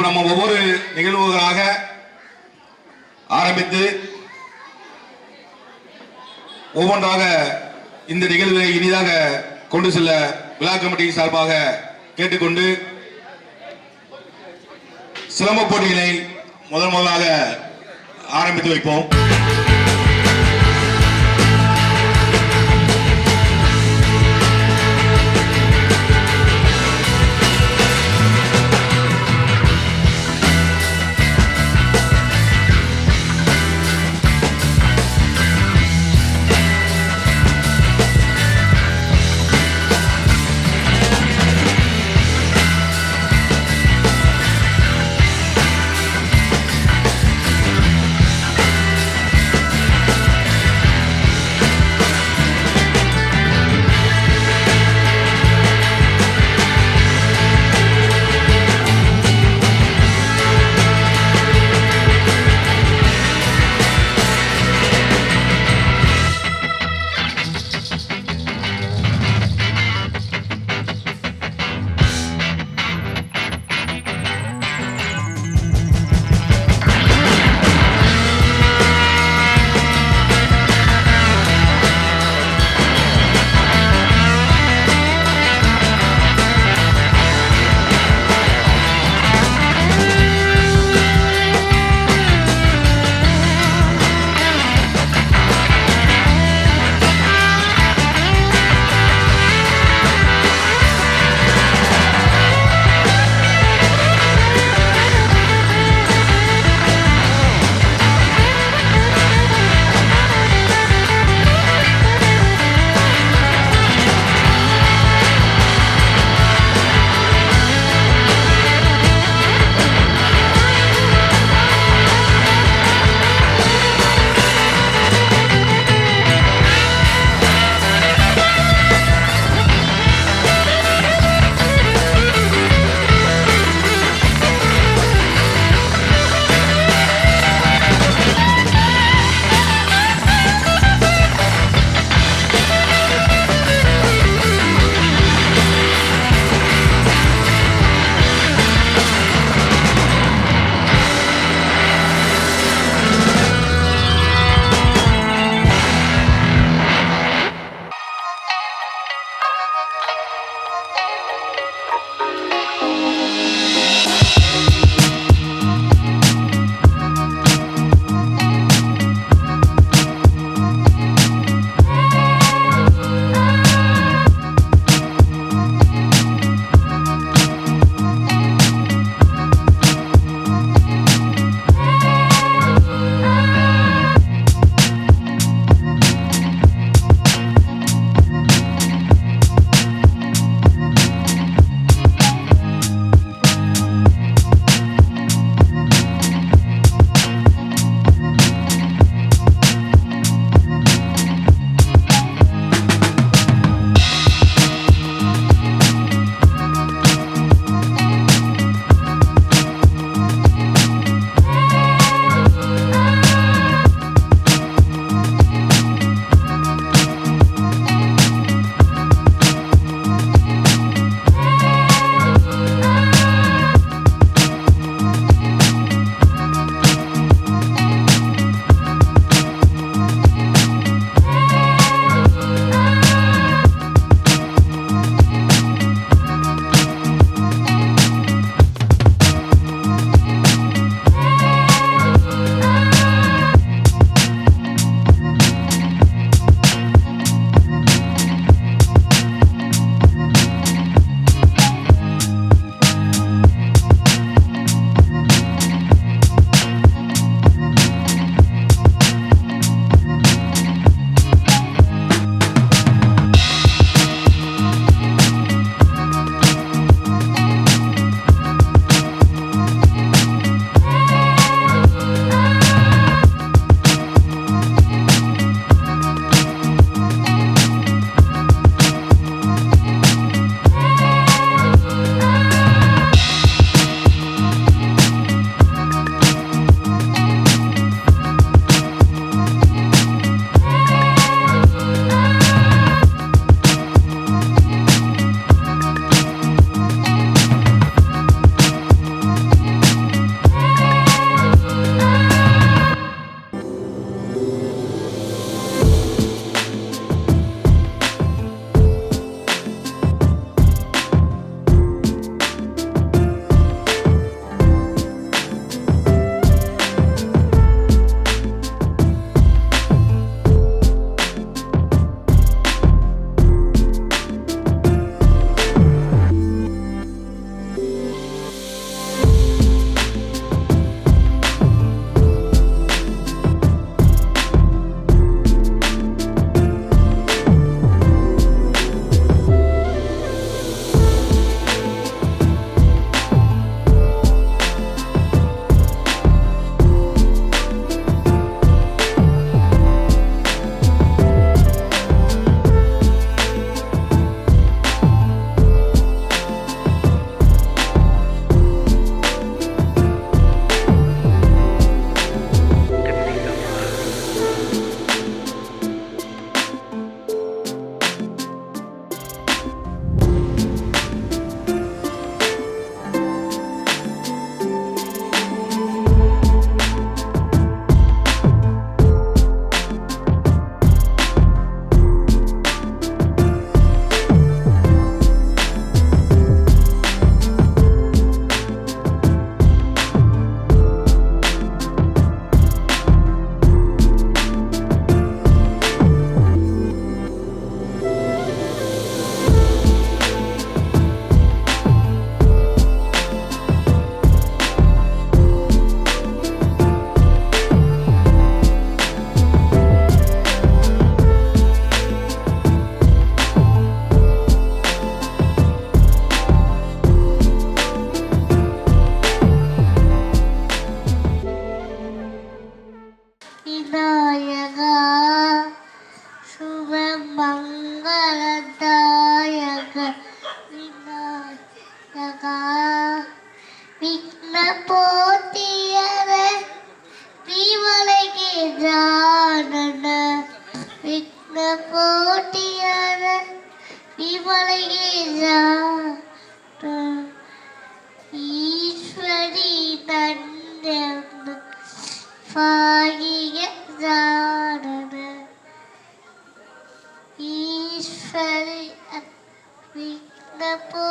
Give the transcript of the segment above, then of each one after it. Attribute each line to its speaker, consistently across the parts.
Speaker 1: நம்ம ஒவ்வொரு நிகழ்வுகளாக ஆரம்பித்து ஒவ்வொன்றாக இந்த நிகழ்வை இனிதாக கொண்டு செல்ல விழா கமிட்டி சார்பாக கேட்டுக்கொண்டு சிலம்ப போட்டிகளை முதலாக ஆரம்பித்து வைப்போம்.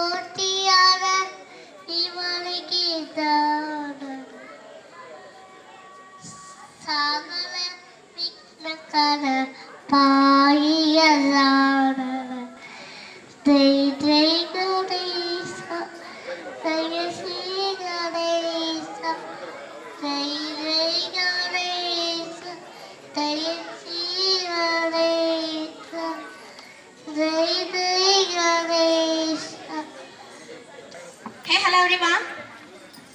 Speaker 2: போட்டியாக இவனை கீதான சாகல விக்னக்கான பாயியலான ஜெய் ஜெய் கணேசா ஜெய ஸ்ரீ கணேசா ஜெய் ஜெய் கணேசா ஜெய Sri Ganesha Jai Jai Ganesha.
Speaker 3: Hey, hello everyone.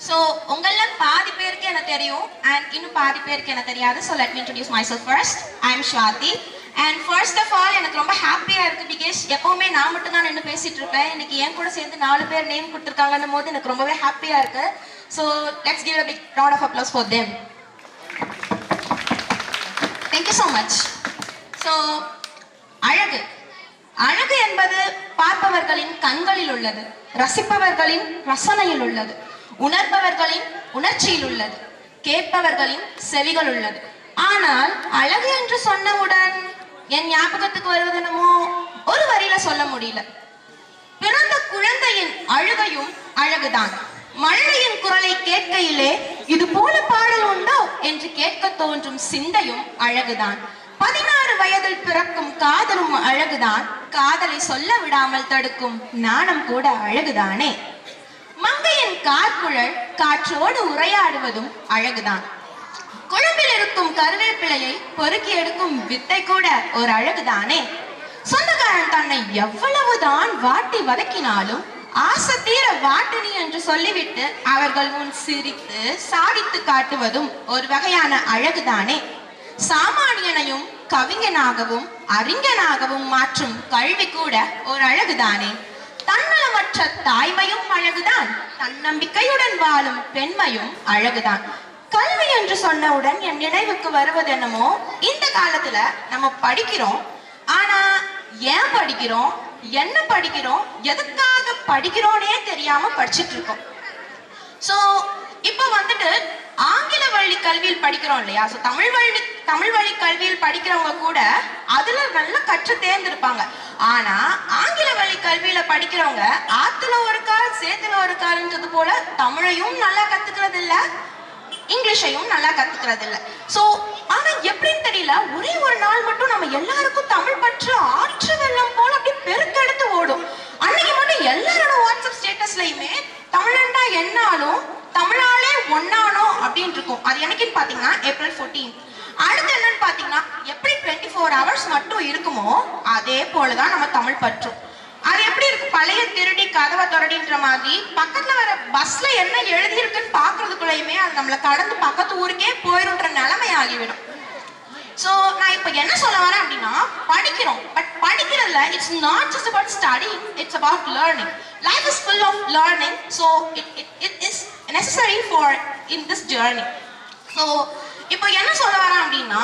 Speaker 3: So, உங்கள பாதி பேருக்கு என்ன தெரியும் and இன்னும் பாதி பேருக்கு என்ன தெரியாது. So, let me introduce myself first. I am Shwati. And first of all, எனக்கு ரொம்ப ஹாப்பியா இருக்கு because எப்பவுமே நான் மட்டும் தான் நின்னு பேசிட்டு இருப்பேன். இன்னைக்கு என் கூட சேர்ந்து 4 பேர் நேம் கொடுத்திருக்காங்கன்னும் போது எனக்கு ரொம்பவே ஹாப்பியா இருக்கு. So, let's give a big round of applause for them. Thank you so much. So, அழகு அழகு என்பது பார்ப்பவர்களின் கண்களில் உள்ளது, ரசிப்பவர்களின் ரசனையில் உள்ளது, உணர்பவர்களின் உணர்ச்சியில் உள்ளது, கேட்பவர்களின் செவிகள் உள்ளது. ஆனால் அழகு என்று சொன்னவுடன் என் ஞாபகத்துக்கு வருவது என்னமோ ஒரு வரியில சொல்ல முடியல. பிறந்த குழந்தையின் அழுகையும் அழகுதான். மழலையின் குரலை கேட்கையிலே இது போல பாடல் உண்டோ என்று கேட்க தோன்றும் சிந்தையும் அழகுதான். 16 வயதில் பிறக்கும் காதலும் அழகுதான். காதலை சொல்ல விடாமல் தடுக்கும் நாணம் கூட அழகுதானே. மங்கையின் கார்குழல் காற்றோடு உரையாடுவதும் அழகுதான். குழம்பில் இருக்கும் கருவேப்பிலையை பொறுக்கி எடுக்கும் வித்தை கூட ஒரு அழகுதானே. சொந்தக்காரன் தன்னை எவ்வளவுதான் வாட்டி வதக்கினாலும் ஆசை தீர வாட்டினி என்று சொல்லிவிட்டு அவர்கள் முன் சிரித்து சாதித்து காட்டுவதும் ஒரு வகையான அழகுதானே. சாமானியனையும் கவிஞனாகவும் அறிஞனாகவும் மாற்றும் கல்வி கூட ஒரு அழகுதானே. தன்னலமற்ற தாய்மையும் அழகுதான். தன்னம்பிக்கையுடன் வாழும் பெண்மையும் அழகுதான். கல்வி என்று சொன்னவுடன் என் நினைவுக்கு வருவது என்னமோ, இந்த காலத்துல நம்ம படிக்கிறோம், ஆனா ஏன் படிக்கிறோம், என்ன படிக்கிறோம், எதுக்காக படிக்கிறோன்னே தெரியாம படிச்சுட்டு இருக்கோம். சோ இப்போ வந்துட்டு ஆங்கில வழி கல்வியில் படிக்கிறோம் இல்லையா. சோ தமிழ் வழி கல்வியில் படிக்கிறவங்க கூட அதுல நல்லா கற்று தேர்ந்திருப்பாங்க. ஆனா ஆங்கில வழி கல்வியில படிக்கிறவங்க ஆத்துல ஒரு கால் சேத்துல ஒரு கால்ன்றது போல தமிழையும் நல்லா கத்துக்கிறது இல்ல, இங்கிலீஷையும் நல்லா கத்துக்கிறது இல்ல. சோ ஆனா எப்படின்னு தெரியல, ஒரே ஒரு நாள் மட்டும் நம்ம எல்லாருக்கும் தமிழ் பற்று ஆற்று வெள்ளம் போல அப்படி பெருக்கெடுத்து ஓடும். அன்னைக்கு மட்டும் எல்லாரோட வாட்ஸ்அப் ஸ்டேட்டஸ்லயுமே தமிழண்டா என்னாலும் தமிழாலே ஒன்னானோ அப்படின்னு இருக்கும். அது என்னைக்குன்னு பாத்தீங்கன்னா April 14. அடுத்து என்னன்னு பாத்தீங்கன்னா எப்படி 24 hours மட்டும் இருக்குமோ அதே போலதான் நம்ம தமிழ் பற்றும். அது எப்படி இருக்கு, பழைய திருடி கதவை தொடடின்ற மாதிரி பக்கத்துல வர பஸ்ல என்ன எழுதி இருக்குன்னு பாக்குறதுக்குள்ளயுமே அது நம்மள கடந்து பக்கத்து ஊருக்கே போயிருன்ற நிலைமை ஆகிவிடும். சோ நான் இப்ப என்ன சொல்ல வரேன் அப்படின்னா, படிக்கிறோம், பட் படிக்கிறதுல it's not just about studying, it's about learning. Life is full of learning. So it is necessary for in this journey. So இப்போ என்ன சொல்ல வரேன் அப்படின்னா,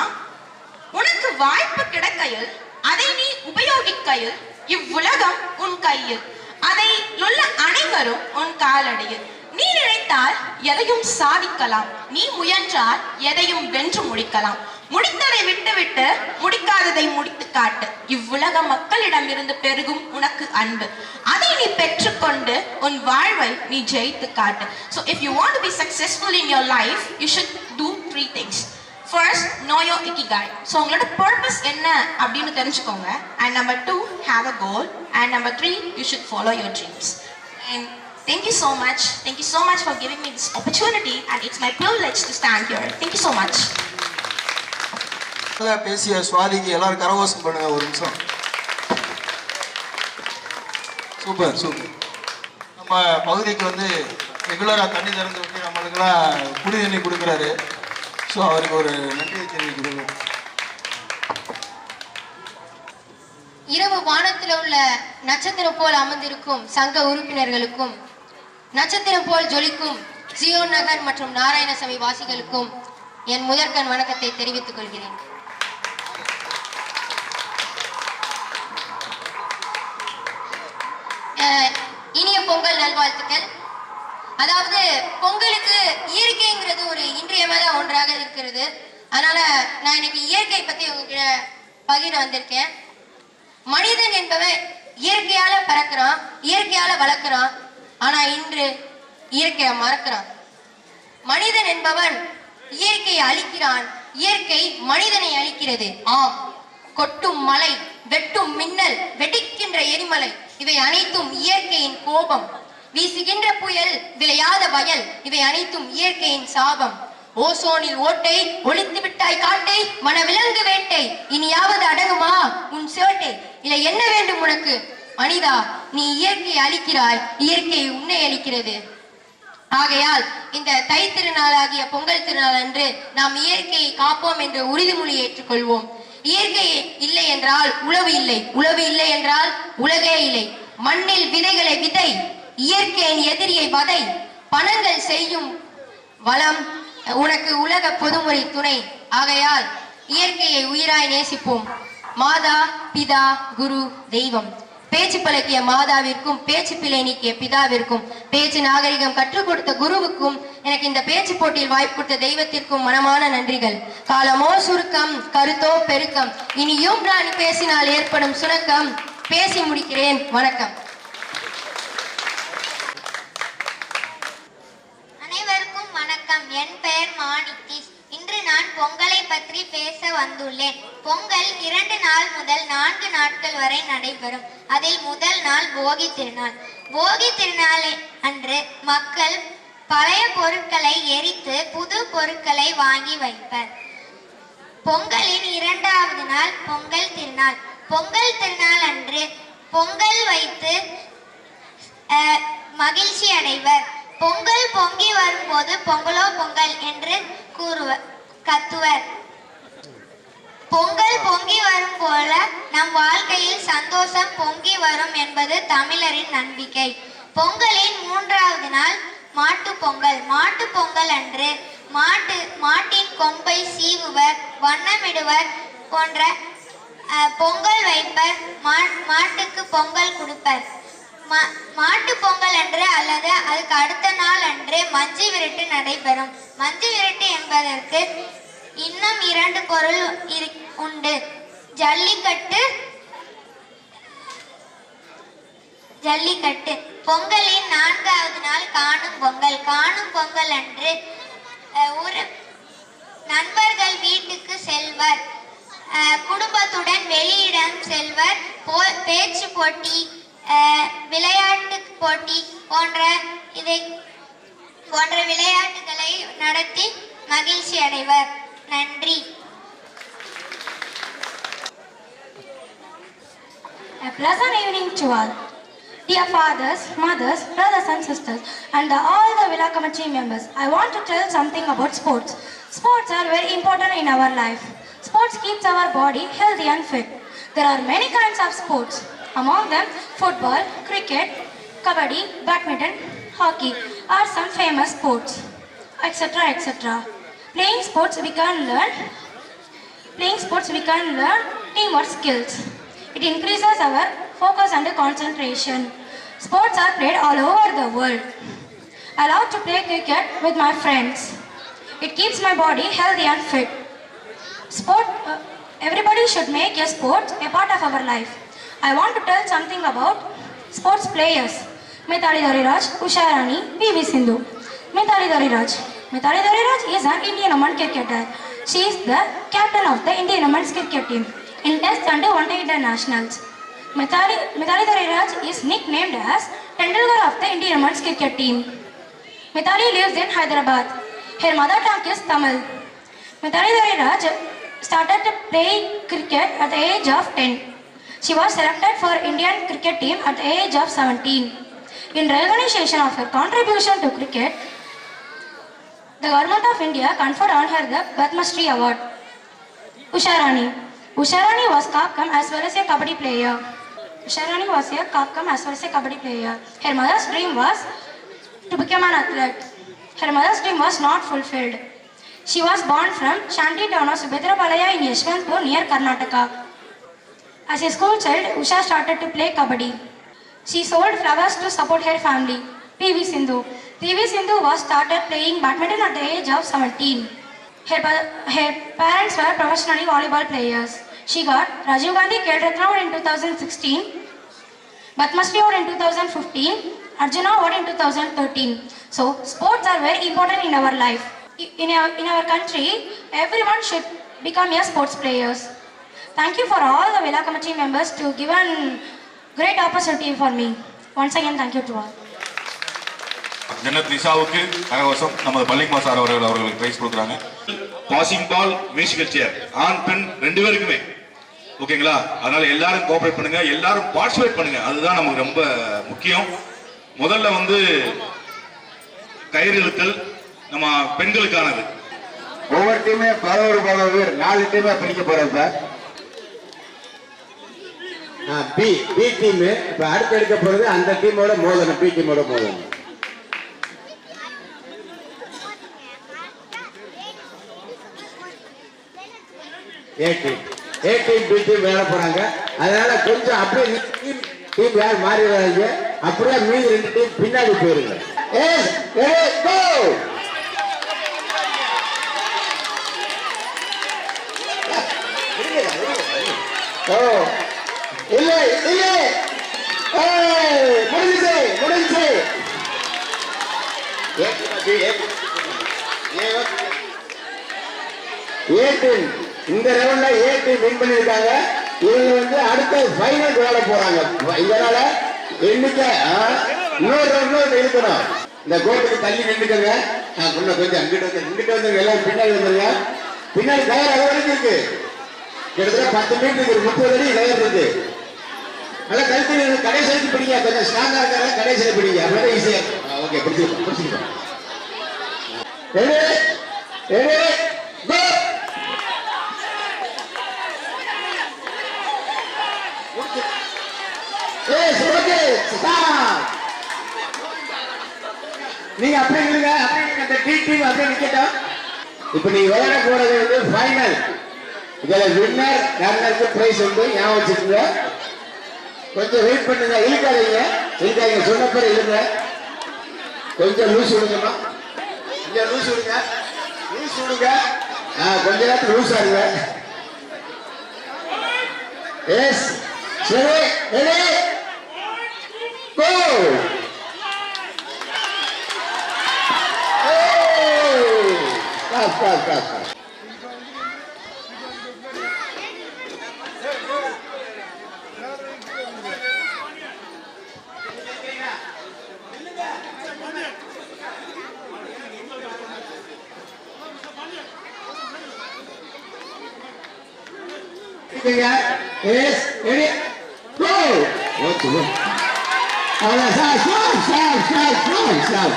Speaker 3: உனக்கு வாய்ப்பு கிடைக்கையில் அதை நீ உபயோகிக்கையில் இவ்வுலகம் உன் கையில், அதை உள்ள அனைவரும் உன் காலடியில். நீ நினைத்தால் எதையும் சாதிக்கலாம், நீ முயன்றால் எதையும் வென்று முடிக்கலாம். முடித்ததை விட்டுவிட்டு முடிக்காததை முடித்து காட்டு. இவ்வுலக மக்களிடம் இருந்து பெருகும் உனக்கு அன்பு, அதை நீ பெற்றுக்கொண்டு உன் வாழ்வை நீ ஜெயித்து காட்டு. So if you want to be successful in your life, you should do 3 things. First, know your ikigai. So உங்களோட purpose என்ன அப்படின்னு தெரிஞ்சுக்கோங்க. And number 2, have a goal. And number 3, you should follow your dreams. And thank you so much. Thank you so much for giving me this opportunity, and it's my privilege to stand here. Thank you so much.
Speaker 4: பேசிய சுவாதிக்கு எல்லாரும் கரகோஷம் பண்ணுங்க ஒரு நிமிஷம். Super super. நம்ம பகுதிக்கு வந்து ரெகுலராக தண்ணி திறந்து விட்டு நம்மளுக்கெல்லாம் குடி தண்ணி கொடுக்குறாரு. ஸோ அவருக்கு ஒரு நன்றியை தெரிவிக்கிறோம்.
Speaker 5: இரவு வானத்தில் உள்ள நட்சத்திரம் போல் அமர்ந்திருக்கும் சங்க உறுப்பினர்களுக்கும், நட்சத்திரம் போல் ஜொலிக்கும் ஜியோன் நகர் மற்றும் நாராயணசாமி வாசிகளுக்கும் என் முதற்கண் வணக்கத்தை தெரிவித்துக் கொள்கிறேன். இனிய பொங்கல் நல்வாழ்த்துக்கள். அதாவது பொங்கலுக்கு இயற்கைங்கிறது ஒரு இன்றியமையாத ஒன்றாக இருக்கிறது. அதனால நான் இன்னைக்கு இயற்கை பத்தி உங்ககிட்ட பகிர வந்திருக்கேன். மனிதன் என்பவன் இயற்கையால பறக்கிறான், இயற்கையால வளர்க்கிறான். ஆனா இன்று இயற்கையை மறக்கிறான். மனிதன் என்பவன் இயற்கையை அழிக்கிறான், இயற்கை மனிதனை அழிக்கிறது. ஆம், கொட்டும் மலை, வெட்டும் மின்னல், வெடிக்கின்ற எரிமலை, இவை அனைத்தும் இயற்கையின் கோபம். வீசுகின்ற புயல், விளையாத வயல், இவை அனைத்தும் இயற்கையின் சாபம். ஓசோனில் ஓட்டை, ஒளித்து விட்டாய் காட்டை, மனவிலங்கு வேட்டை, இனியாவது அடங்குமா உன் சேட்டை? இதை என்ன வேண்டும் உனக்கு? மனிதா, நீ இயற்கையை அழிக்கிறாய், இயற்கை உன்னை அழிக்கிறது. ஆகையால் இந்த தை திருநாளாகிய பொங்கல் திருநாள் அன்று நாம் இயற்கையை காப்போம் என்று உறுதிமொழி ஏற்றுக்கொள்வோம். இயற்கை இல்லை என்றால் உழவு இல்லை, உழவு இல்லை என்றால் உலகே இல்லை. மண்ணில் விதைகளை விதை, இயற்கையின் எதிரியை வதை, பணங்கள் செய்யும் வளம் உனக்கு உலக பொதுமுறை துணை. ஆகையால் இயற்கையை உயிராய் நேசிப்போம். மாதா, பிதா, குரு, தெய்வம். பேச்சு பழக்கிய மாதாவிற்கும், பேச்சு பிழை நீக்கிய பிதாவிற்கும், பேச்சு நாகரிகம் கற்றுக் கொடுத்த குருவுக்கும், எனக்கு இந்த பேச்சு போட்டியில் வாய்ப்பு கொடுத்த தெய்வத்திற்கும் மனமான நன்றிகள். காலமோ சுருக்கம், கருத்தோ பெருக்கம், இனியும் நான் பேசினால் ஏற்படும் சுணக்கம். பேசி முடிக்கிறேன். வணக்கம்.
Speaker 2: அனைவருக்கும் வணக்கம். என் பெயர் மாணித்தீஷ். இன்று நான் பொங்கலை பற்றி பேச வந்துள்ளேன். பொங்கல் 2 நாள் முதல் 4 நாட்கள் வரை நடைபெறும். அதில் முதல் நாள் போகி திருநாள். போகி திருநாளை அன்று மக்கள் பழைய பொருட்களை எரித்து புது பொருட்களை வாங்கி வைப்பர். பொங்கலின் 2வது நாள் பொங்கல் திருநாள். பொங்கல் திருநாள் அன்று பொங்கல் வைத்து மகிழ்ச்சி அடைவர். பொங்கல் பொங்கி வரும்போது பொங்கலோ பொங்கல் என்று கத்துவர். பொங்கல் பொங்கி வரும் போல நம் வாழ்க்கையில் சந்தோஷம் பொங்கி வரும் என்பது தமிழரின் நம்பிக்கை. பொங்கலின் 3வது நாள் மாட்டு பொங்கல். மாட்டு பொங்கல் அன்று மாட்டின் கொம்பை சீவுவர், வண்ணமிடுவர், போன்ற பொங்கல் வைப்பர். மாட்டுக்கு பொங்கல் கொடுப்பர். மாட்டு பொங்கல் அன்று அல்லது அதுக்கு அடுத்த நாள் அன்று மஞ்சு விரட்டு நடைபெறும். மஞ்சு விரட்டு என்பதற்கு இன்னும் 2 பொருள் உண்டு. ஜல்லிக்கட்டு. பொங்கலின் 4வது நாள் காணும் பொங்கல். காணும் பொங்கல் அன்று நண்பர்கள் வீட்டுக்கு செல்வர், குடும்பத்துடன் வெளியிடம் செல்வர். பேச்சு போட்டி, விளையாட்டு போட்டி போன்ற விளையாட்டுகளை நடத்தி மகிழ்ச்சி அடைவர். நன்றி.
Speaker 6: A pleasant evening to all. Dear fathers, mothers, brothers and sisters, and all the Villa Committee members, I want to tell something about sports. Sports are very important in our life. Sports keeps our body healthy and fit. There are many kinds of sports. Among them, football, cricket, kabaddi, badminton, hockey are some famous sports, etc. etc. Playing sports we can learn teamwork skills. It increases our focus and concentration. Sports are played all over the world. I love to play cricket with my friends. It keeps my body healthy and fit. Everybody should make a sport a part of our life. I want to tell something about sports players. Mithali Dhariraj, Usha Rani, PV Sindhu. Mithali Dhariraj is an Indian woman cricketer. She is the captain of the Indian women's cricket team in Test and One-Day Internationals. Mithali Dhariraj is nicknamed as Tendulkar of the Indian women's cricket team. Mithali lives in Hyderabad. Her mother tongue is Tamil. Mithali Dhariraj started to play cricket at the age of 10. She was selected for Indian cricket team at the age of 17. In recognition of her contribution to cricket, the Government of India conferred on her the Padma Shri Award. Usha Rani was Kapkam as well as a Kabaddi player. Her mother's dream was to become an athlete. Her mother's dream was not fulfilled. She was born from Shanti town of Subhedrapalaya in Yeshwanthpur near Karnataka. As a school child, Usha started to play Kabaddi. She sold flowers to support her family. PV Sindhu was started playing badminton at the age of 17. Her parents were professionally volleyball players. She got Rajiv Gandhi Khel Ratna Award in 2016 but must be out in 2015. Arjuna what in 2013. So sports are very important in our life. In our country, everyone should become a sports players. Thank you for all the Vela committee members to given great opportunity for me. Once again, thank you to all.
Speaker 1: ஜன்னத் நிஷாவுக்கு கரகோஷம் நமது பள்ளிக்குமார் sir அவர்களுக்கு price கொடுக்குறாங்க. Passing பால், musical chair, ஆண் பெண் 2 பேருக்குமே. ஓகேங்களா? அதனால எல்லாரும் கோஆபரேட் பண்ணுங்க, எல்லாரும் பார்ட்டிசிபேட் பண்ணுங்க. அதுதான் நமக்கு ரொம்ப முக்கியம். முதல்ல வந்து கயிறு இழுத்தல் நம்ம பெண்களுக்கானது.
Speaker 7: ஒவ்வொரு டீமே 11 பேர் 4 டீமா பிரிக்க போறோம் சார். பி டீம் இப்ப அடுத்து எடுக்க போறது அந்த டீமோட மோதணும், பி டீமோட மோதணும். ஏ டீம் பி டீம் வேலை போறாங்க. அதனால கொஞ்சம் அப்படியே டீம் யார் மாறி வராங்க, அப்படியே மீதி 2 டீம் பின்னாடி போயிருங்க. இல்லை இல்லை முடிஞ்சு இந்த ரவுண்ட்ல ஏ டீம் வின் பண்ணிருக்காங்க. இவங்க வந்து அடுத்த ஃபைனல் விளையாட போறாங்க. இதனால எண்ணிக்கை இன்னொரு ரவுண்ட் இருக்கணும். இந்த கோட்டுக்கு தள்ளி நின்றுக்கங்க. கொஞ்சம் அங்கிட்டு வந்து எல்லாம் பின்னாடி வந்துருங்க. பின்னாடி கயர் அது வரைக்கும் இருக்கு. கிட்டத்தட்ட 10 மீட்டர் இருக்கு, 30 அடி கயர் இருக்கு. நல்லா கழுத்து கடைசி வரைக்கும் பிடிங்க. கொஞ்சம் ஸ்ட்ராங்கா இருக்காங்க, கடைசியில பிடிங்க. அப்படியே ஈஸியா. ஓகே, பிடிச்சிருக்கோம். நீங்க அப்படியே இல்லைங்க, அந்த டீம் அப்படியே நிக்கட்டும். இப்ப நீங்க விளையாட போறது வந்து ஃபைனல். இதுல வின்னர் ரன்னருக்கு பிரைஸ் உண்டு, ஞாபகம் வச்சுக்கோங்க. கொஞ்சம் வெயிட் பண்ணுங்க, இழுக்காதீங்க. சொன்ன பேர் இல்லைங்க. கொஞ்சம் லூஸ் விடுங்கம்மா, கொஞ்சம் லூஸ் விடுங்க. கொஞ்ச நேரத்தில் லூஸ் ஆகுங்க. எஸ், சரி, ready, go. Stop. Yes, ready, go. Stop.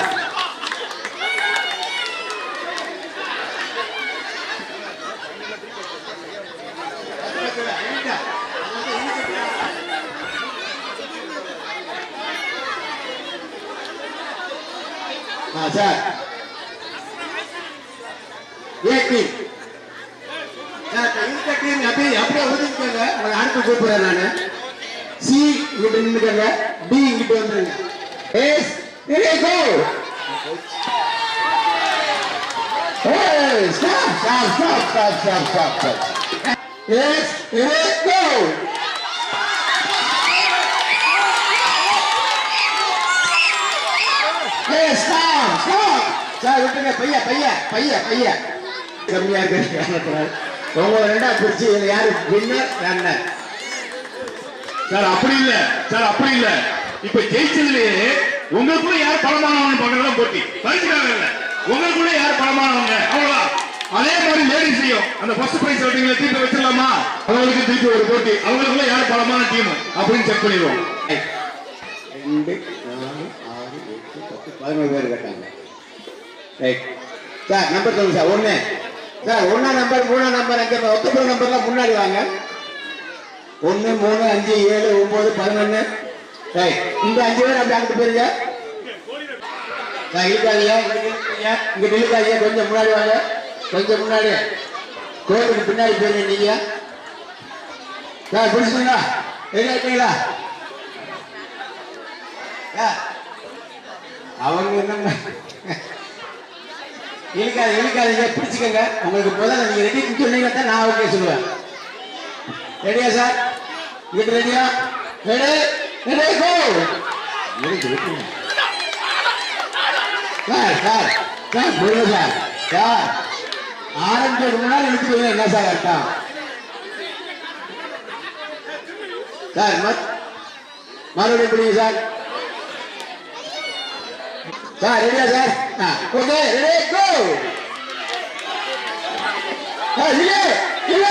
Speaker 7: Sir, A team இந்த டீம் அப்படியே ஒதுக்கிக்கங்க. உங்களை அடுத்து கூப்பிடுறேன் நானு. சி இங்கிட்ட நின்னுக்கங்க, டி இங்கிட்ட வந்துருங்க. S, ready, go. Stop. S, ready, கோ. சார் விட்டுங்க, பைய கம்மியா இருக்கு. உங்க 2ஆ பிரிச்சு இதுல யாரு வின்னர் ரன்னர்?
Speaker 1: சார் அப்படி இல்ல. இப்ப ஜெயிச்சதுலயே உங்களுக்குள்ள யார் பலமானவங்க பண்றதெல்லாம் போட்டி பரிசுக்காக இல்ல. உங்களுக்குள்ள யார் பலமானவங்க அவ்வளவுதான். அதே மாதிரி லேடிஸையும் அந்த ஃபர்ஸ்ட் பிரைஸ் ஓட்டிங்ல தீர்த்து வச்சிடலாமா? அவங்களுக்கு திருப்பி ஒரு போட்டி, அவங்களுக்குள்ள யார் பலமான டீம் அப்படின்னு செக் பண்ணிடுவோம்.
Speaker 7: 2, 4, 6, 8, 10, 11 பேர் கேட்டாங்க. ரைட் சார், நம்பர் சொல்லுங்க சார். 1 சார், 1ஆம் நம்பர் 3ஆம் நம்பர் அங்கே ஒத்தப்புற நம்பர்லாம் முன்னாடி வாங்க. 1, 3, 5, 7, 9, 11. ரைட், இந்த 5 பேர் அப்படி அங்கிட்டு போயிருங்க. இழுக்காதீங்க, இங்கிட்டு இழுக்காதீங்க. கொஞ்சம் முன்னாடி வாங்க, கொஞ்சம் முன்னாடி. கோட்டுக்கு பின்னாடி போயிருங்க நீங்க. சார் பிடிச்சிங்களா? ரெடி ஆயிட்டீங்களா? அவங்க என்ன இழுக்காதீங்க, பிடிச்சுக்கங்க. உங்களுக்கு முதல்ல நீங்க ரெடி சொன்னீங்கன்னா தான் நான் ஓகே சொல்லுவேன். ரெடியா சார்? இங்கிட்டு ரெடியா? Ready, Ready, go. சார் போடுங்க சார் ஆரம்பிச்சதுக்கு முன்னாடி எடுத்துக்கோங்க என்ன சார் அர்த்தம் சார் மறுபடியும் பிடிங்க சார் சார் ரெடியா சார் ஓகே ரெடி கோ இல்ல இல்ல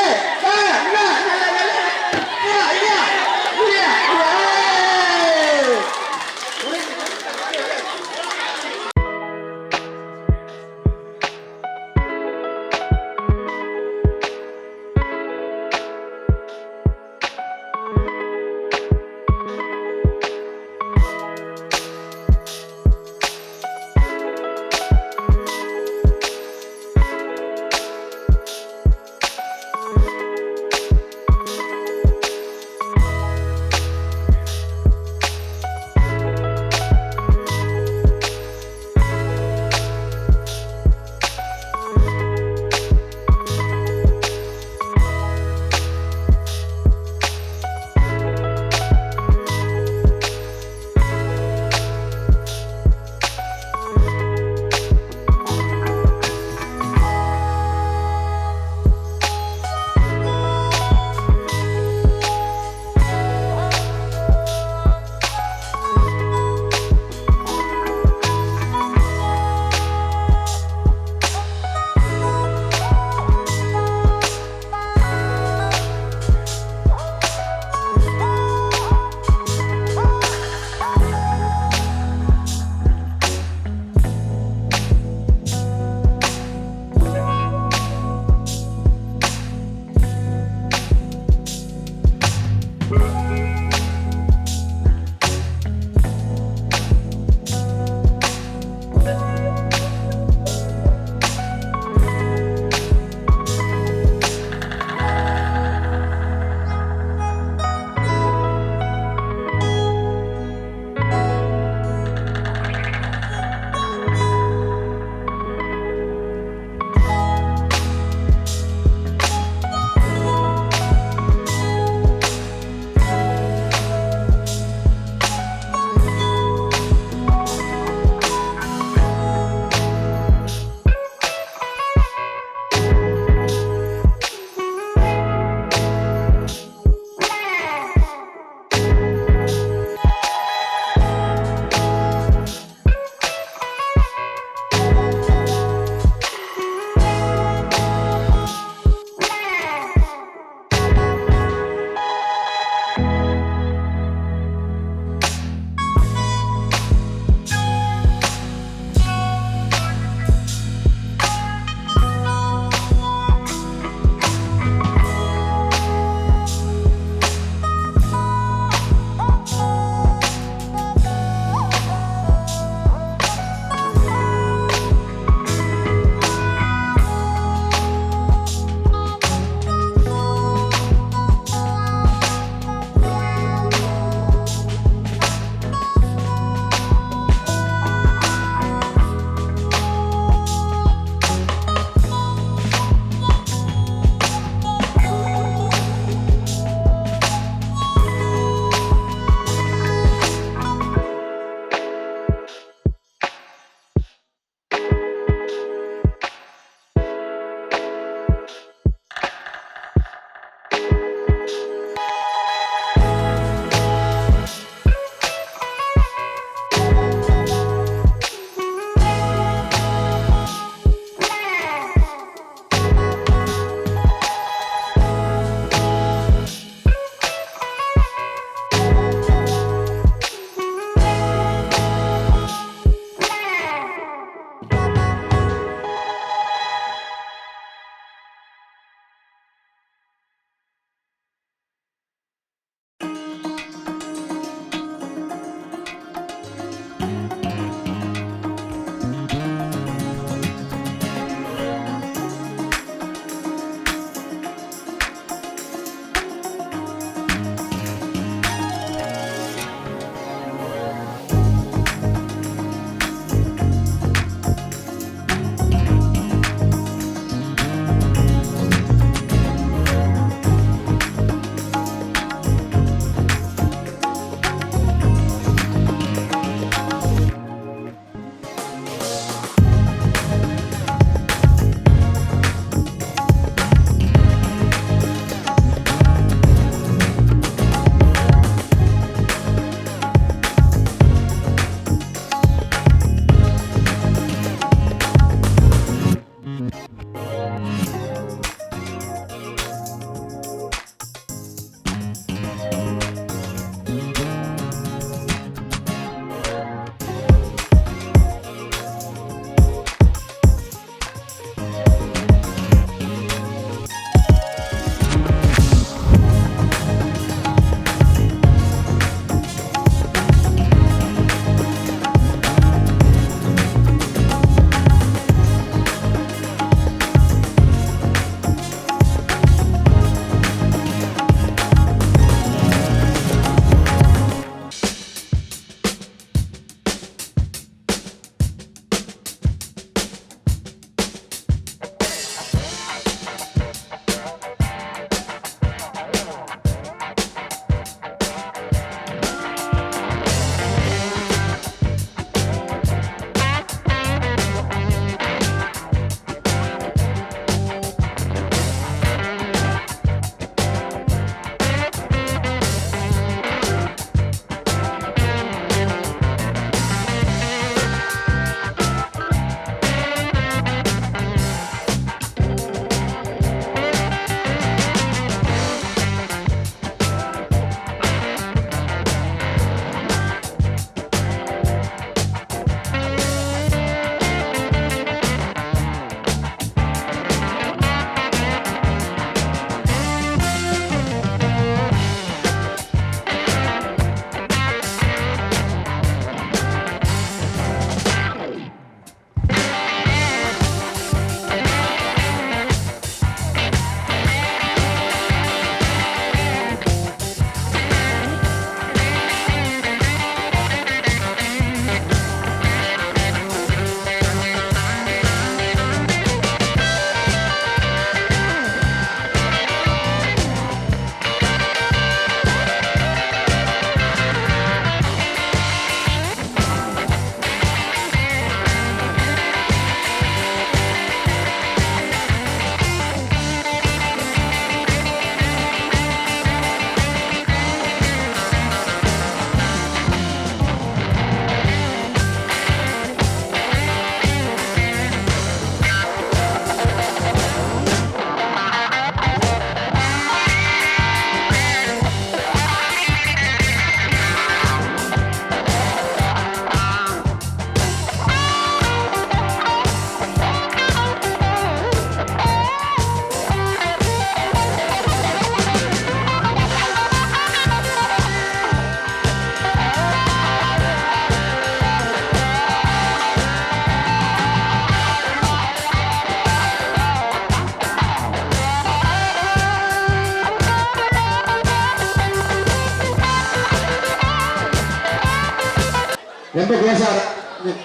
Speaker 7: ரொம்ப க்ளோஸா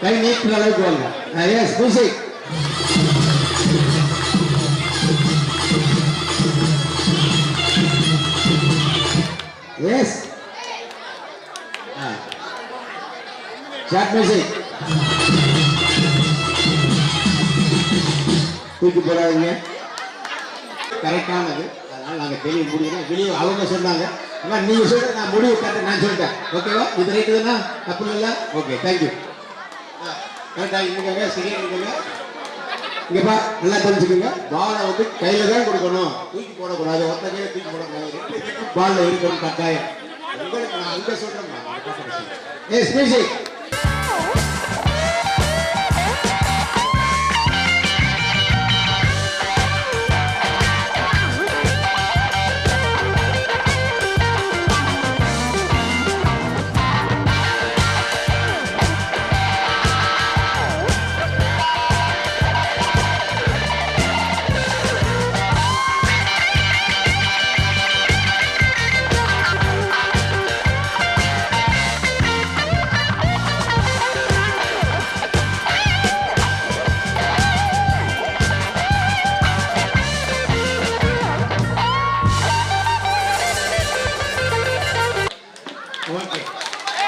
Speaker 7: கை நீட்டுற அளவுக்கு வாங்க. Yes music. Yes short music. தூக்கி போடாதீங்க. கரெக்டானது. அதனால நாங்கள் தெளிவு முடியணும். வெளியே அவங்க சொன்னாங்க. ஆனால் நீங்கள் சொல்ற நான் முடிவு கரெக்டாக நான் சொல்லிட்டேன். ஓகேவா? இது ரைட்டு தானே? தப்பு இல்லை? Okay, thank you. கரெக்டாக இருந்துக்கங்க. சரியா இருந்துக்கங்க. இங்கேப்பா நல்லா தெரிஞ்சுக்கோங்க. பாலை வந்து கையில் தான் கொடுக்கணும். தூக்கி போடக்கூடாது. ஒத்த கையில் தூக்கி போடக்கூடாது. பாலில் இருக்கணும் கட்டாயம். உங்களுக்கு நான் அங்கே சொல்கிறேன். Yes music.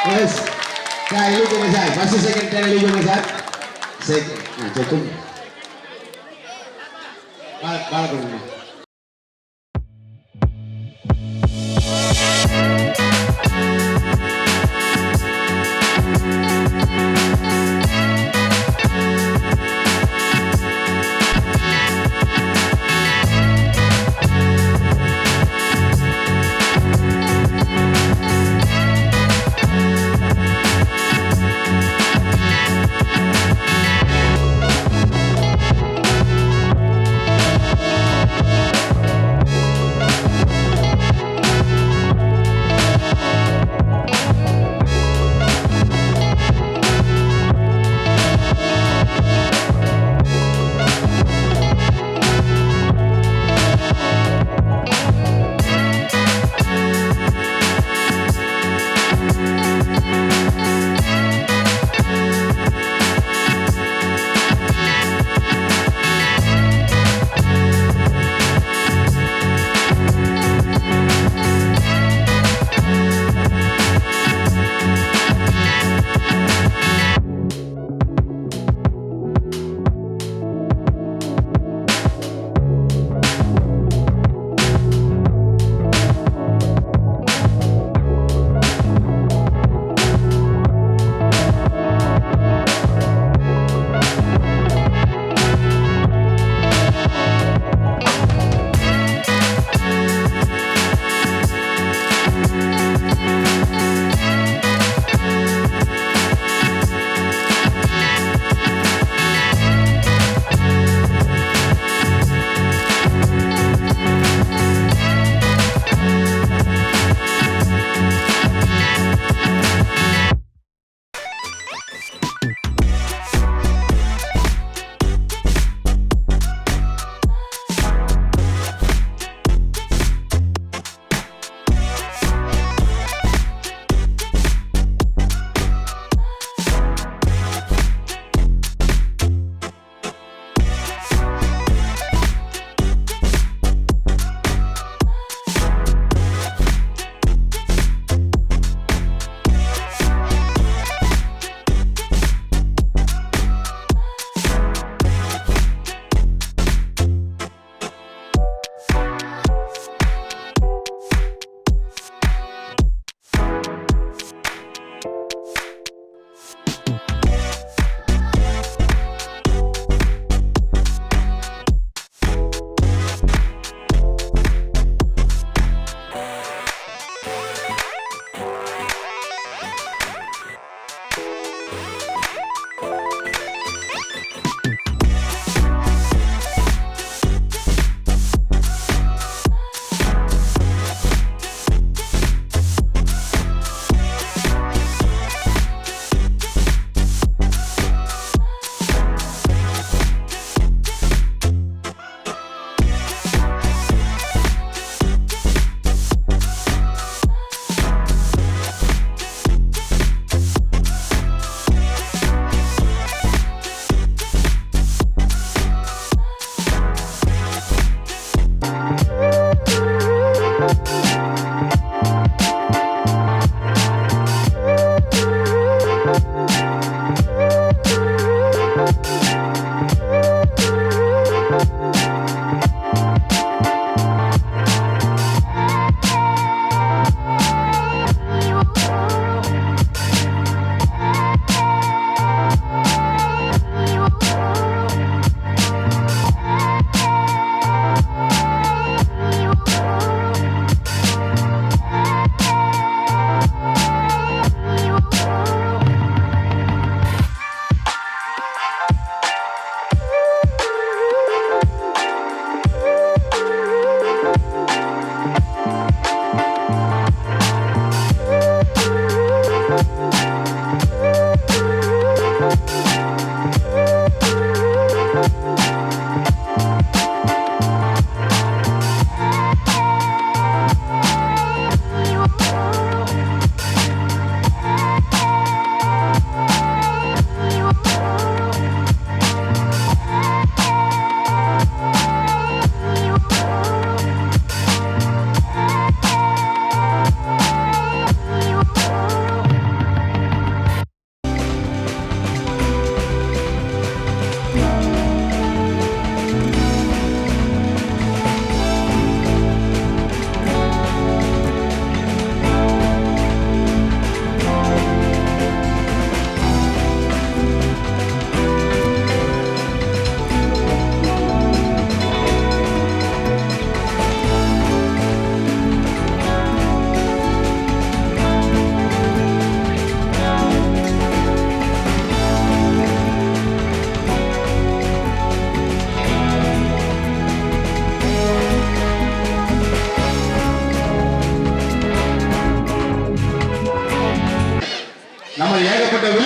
Speaker 7: Yes. Saya eligible besar. Masih second time eligible besar. Second. Nah, cukup. Balik dulu.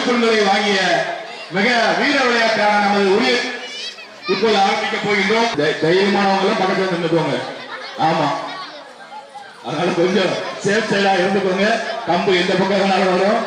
Speaker 1: மதிப்பெண்களை வாங்கிய மிக வீர விளையாட்டான நமது உரிய இப்போது ஆரம்பிக்க போகின்றோம். தைரியமானவங்க எல்லாம் பக்கத்துல நின்றுக்கோங்க. ஆமா, அதனால கொஞ்சம் சேஃப் சைடா இருந்துக்கோங்க. கம்பு எந்த பக்கம் வேணாலும் வரும்.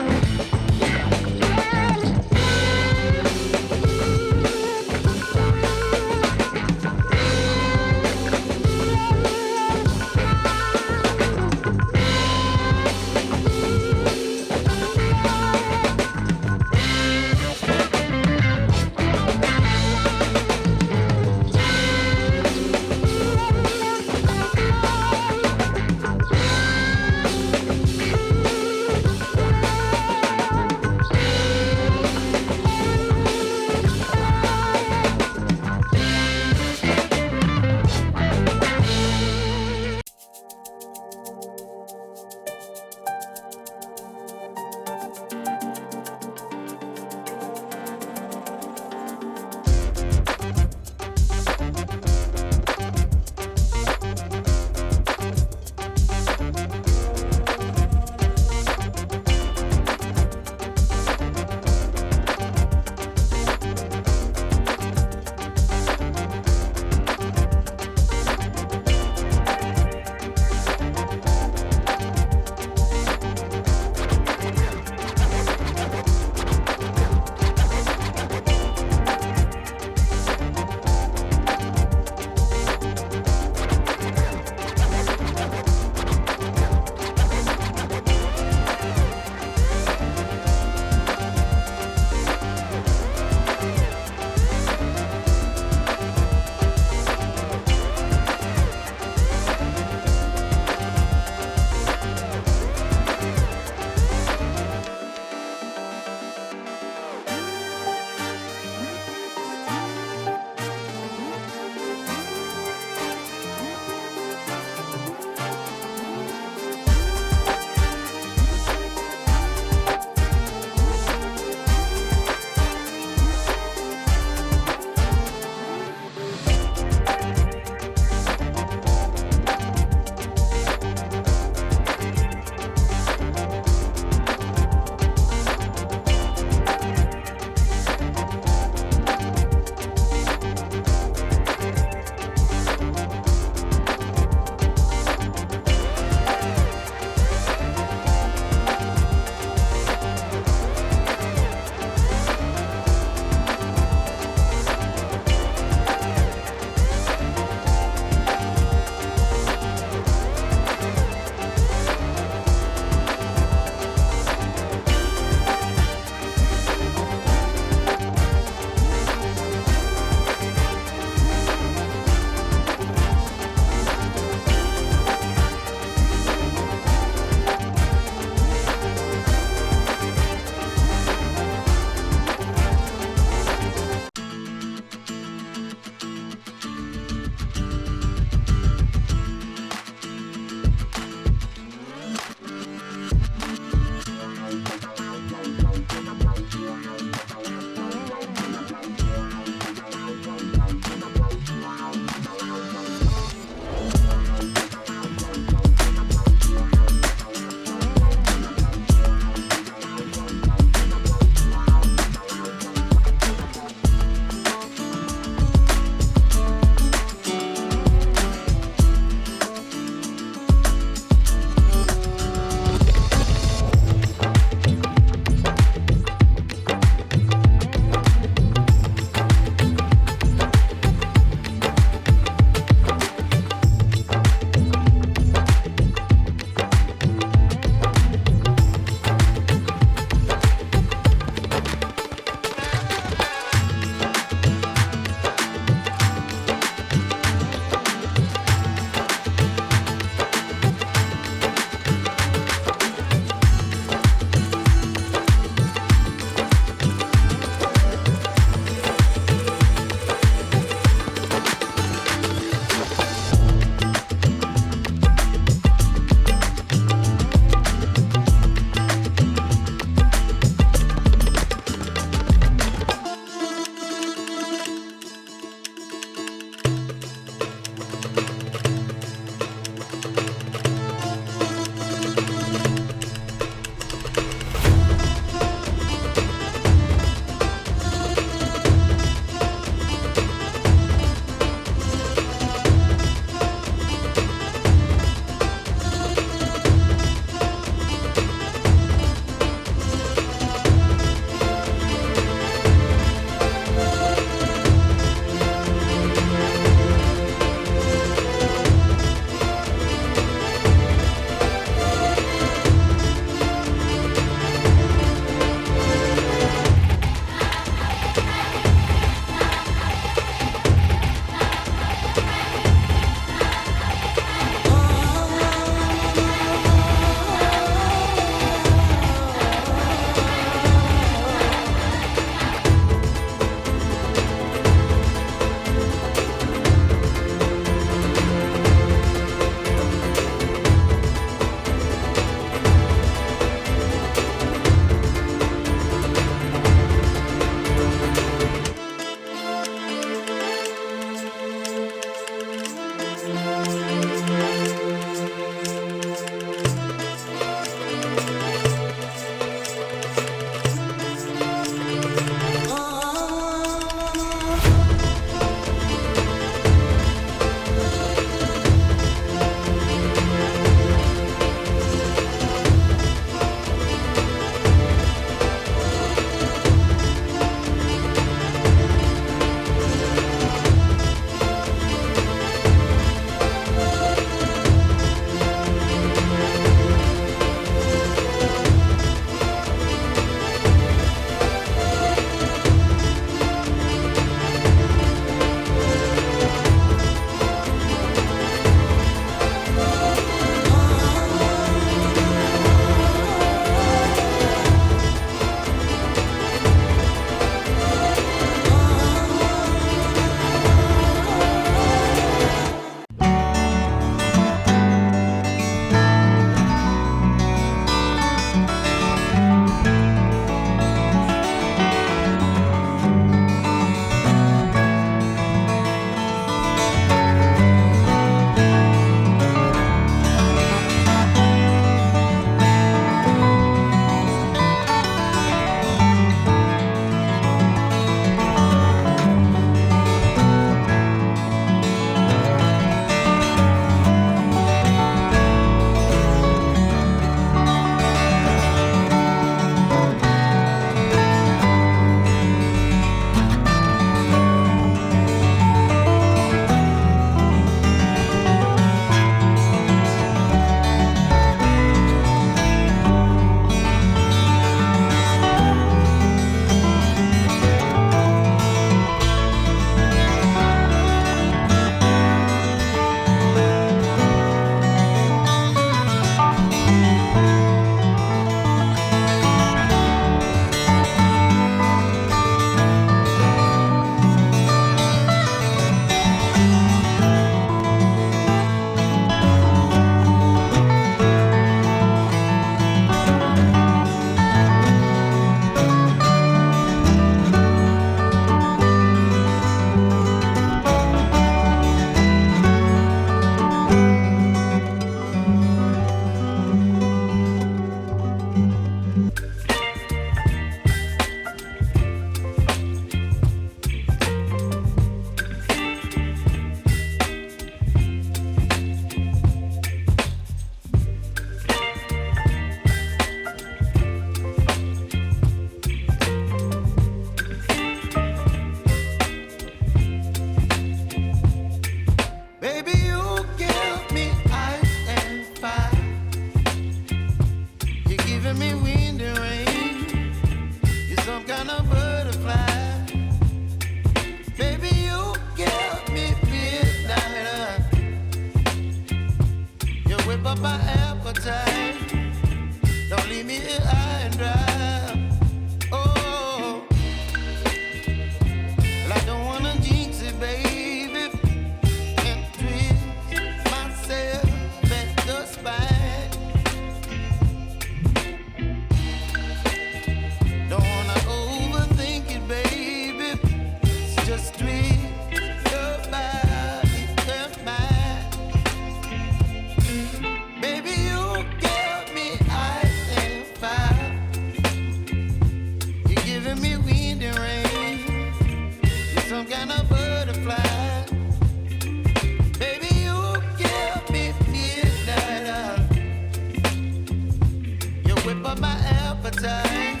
Speaker 8: appetite.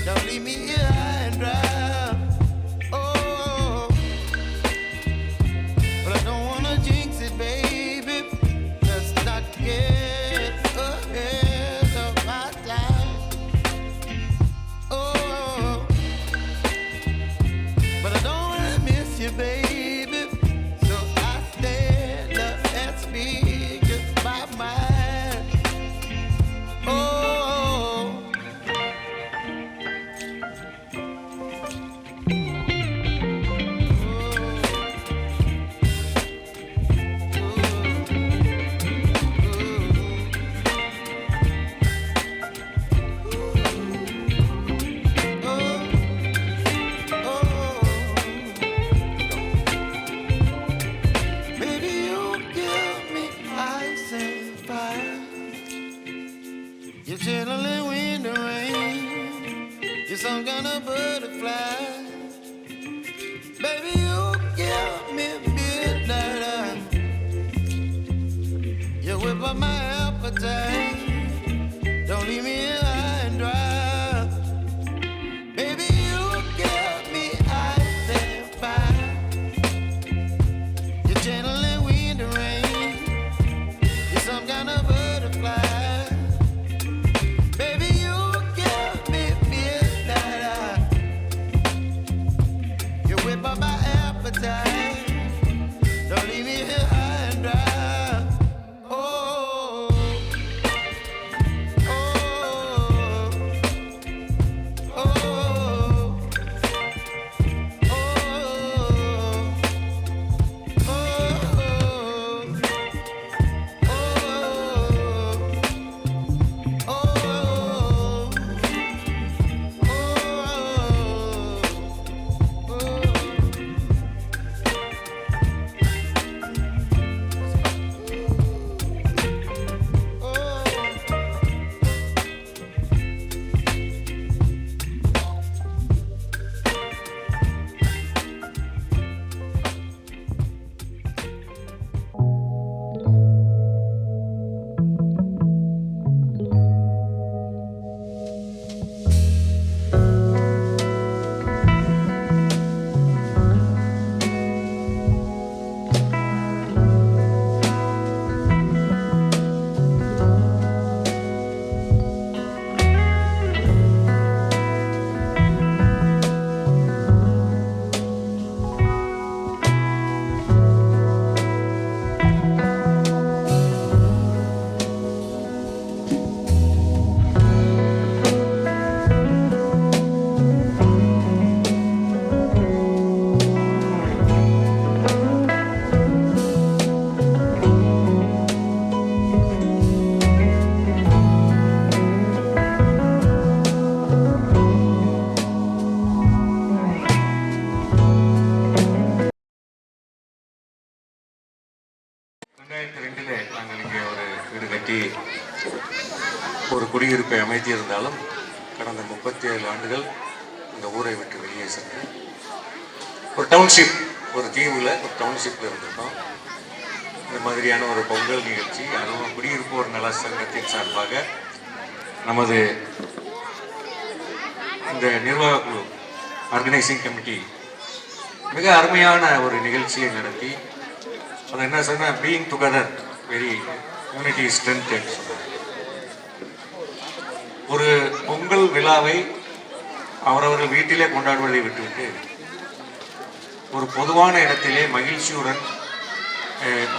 Speaker 8: Don't leave me here high and dry. Oh, but I don't wanna jinx it, baby. Let's not get ahead of my time. Oh, but I don't wanna miss you, baby. So I stand up and speak just my mind. Oh. Baby, you give me ice and fire. You're channeling wind and rain. You're some kind of butterfly. Baby, you give me midnight. You whip up my appetite. Don't leave me here high and dry. Baby, you give me ice and fire. You're channeling wind and rain. You're some kind of butterfly. Baby, you give me midnight. You whip up my appetite. Don't leave me here high and dry. Oh, oh, oh, oh,
Speaker 9: நாங்கள் இங்கே ஒரு வீடு கட்டி ஒரு குடியிருப்பை அமைத்திருந்தாலும் கடந்த 37 ஆண்டுகள் இந்த ஊரை விட்டு வெளியே சென்று ஒரு டவுன்ஷிப், ஒரு தீவில் ஒரு டவுன்ஷிப்பில் இருந்திருக்கோம். இந்த மாதிரியான ஒரு பொங்கல் நிகழ்ச்சி, அதுவும் குடியிருப்போர் நல சங்கத்தின் சார்பாக நமது இந்த நிர்வாக குழு ஆர்கனைசிங் கமிட்டி மிக அருமையான ஒரு நிகழ்ச்சியை நடத்தி, அது என்ன சொன்னால் being together very unity strength. ஒரு பொங்கல் விழாவை அவரவர்கள் வீட்டிலே கொண்டாடுவதை விட்டுவிட்டு ஒரு பொதுவான இடத்திலே மகிழ்ச்சியுடன்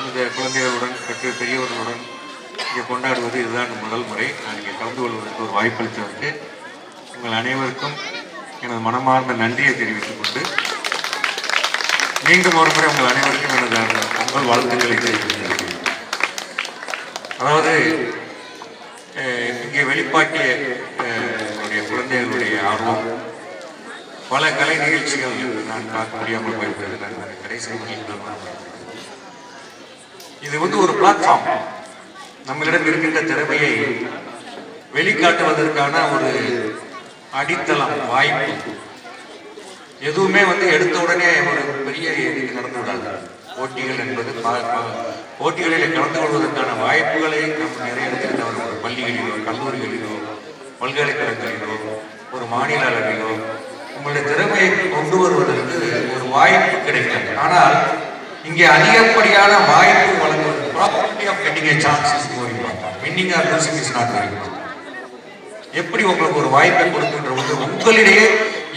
Speaker 9: இந்த குழந்தைகளுடன் பெரியவர்களுடன் இங்கே கொண்டாடுவது இதுதான் முதல் முறை. நான் இங்கே கலந்து கொள்வதற்கு ஒரு வாய்ப்பளித்ததற்கு உங்கள் அனைவருக்கும் எனது மனமார்ந்த நன்றியை தெரிவித்துக் கொண்டு மீண்டும் ஒரு முறை உங்கள் அனைவருக்கும் எனது பொங்கல் வாழ்த்துக்களை தெரிவித்துள்ளேன். அதாவது இங்கே வெளிப்பாட்டிய குழந்தைகளுடைய ஆர்வம், பல கலை நிகழ்ச்சிகள் நான் பார்க்க முடியாமல் போயிருக்கிறது. நான் கடைசி இது ஒரு பிளாட்ஃபார்ம், நம்மளிடம் இருக்கின்ற திறமையை வெளிக்காட்டுவதற்கான ஒரு அடித்தளம், வாய்ப்பு. எதுவுமே எடுத்த உடனே ஒரு பெரிய இதுக்கு நடந்து விடாது. போட்டிகள் என்பது போட்டிகளில் கலந்து கொள்வதற்கான வாய்ப்புகளை நம்ம நிறைய இடத்தில் பள்ளிகளிலோ கல்லூரிகளிலோ பல்கலைக்கழகங்களிலோ ஒரு மாநில அளவிலோ உங்களுடைய திறமையை கொண்டு வருவதற்கு ஒரு வாய்ப்பு கிடைக்காது. ஆனால் இங்கே அதிகப்படியான வாய்ப்பு வழங்குவது probability of getting a chance is more important. Winning or losing is not very important. எப்படி உங்களுக்கு ஒரு வாய்ப்பை கொடுக்கின்ற போது உங்களிடையே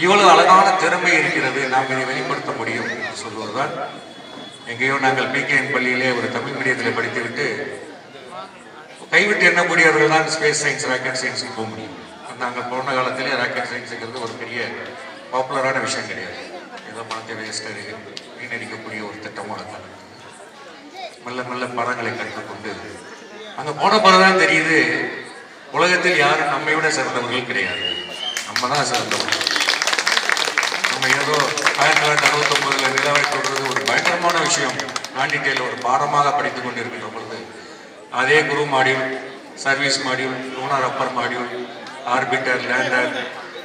Speaker 9: இவ்வளவு அழகான திறமை இருக்கிறது, நாம் இதை வெளிப்படுத்த முடியும் என்று சொல்வதுதான். எங்கேயோ நாங்கள் பிகேஎன் பள்ளியிலே ஒரு தமிழ் மீடியத்தில் படித்துவிட்டு கைவிட்டு எண்ணக்கூடியவர்கள் தான் ஸ்பேஸ் சயின்ஸ் ராக்கெட் சயின்ஸுக்கு போக முடியும். நாங்கள் போன காலத்திலே ராக்கெட் சயின்ஸுங்கிறது ஒரு பெரிய பாப்புலரான விஷயம் கிடையாது. ஏதோ பணத்தை வேஸ்டர் வீணடிக்கக்கூடிய ஒரு திட்டமாக தான் மெல்ல மெல்ல படங்களை கற்றுக்கொண்டு அங்கே போன பிறகுதான் தெரியுது உலகத்தில் யாரும் நம்மை விட சிறந்தவர்கள் கிடையாது, நம்ம தான் சிறந்தவர்கள். நம்ம ஏதோ 1969 நிலவை சொல்றது ஒரு பயங்கரமான விஷயம். நான்டிட்டேல ஒரு பாடமாக படித்துக் கொண்டிருக்கின்ற பொழுது அதே crew module, service module, lunar upper module, orbiter, lander,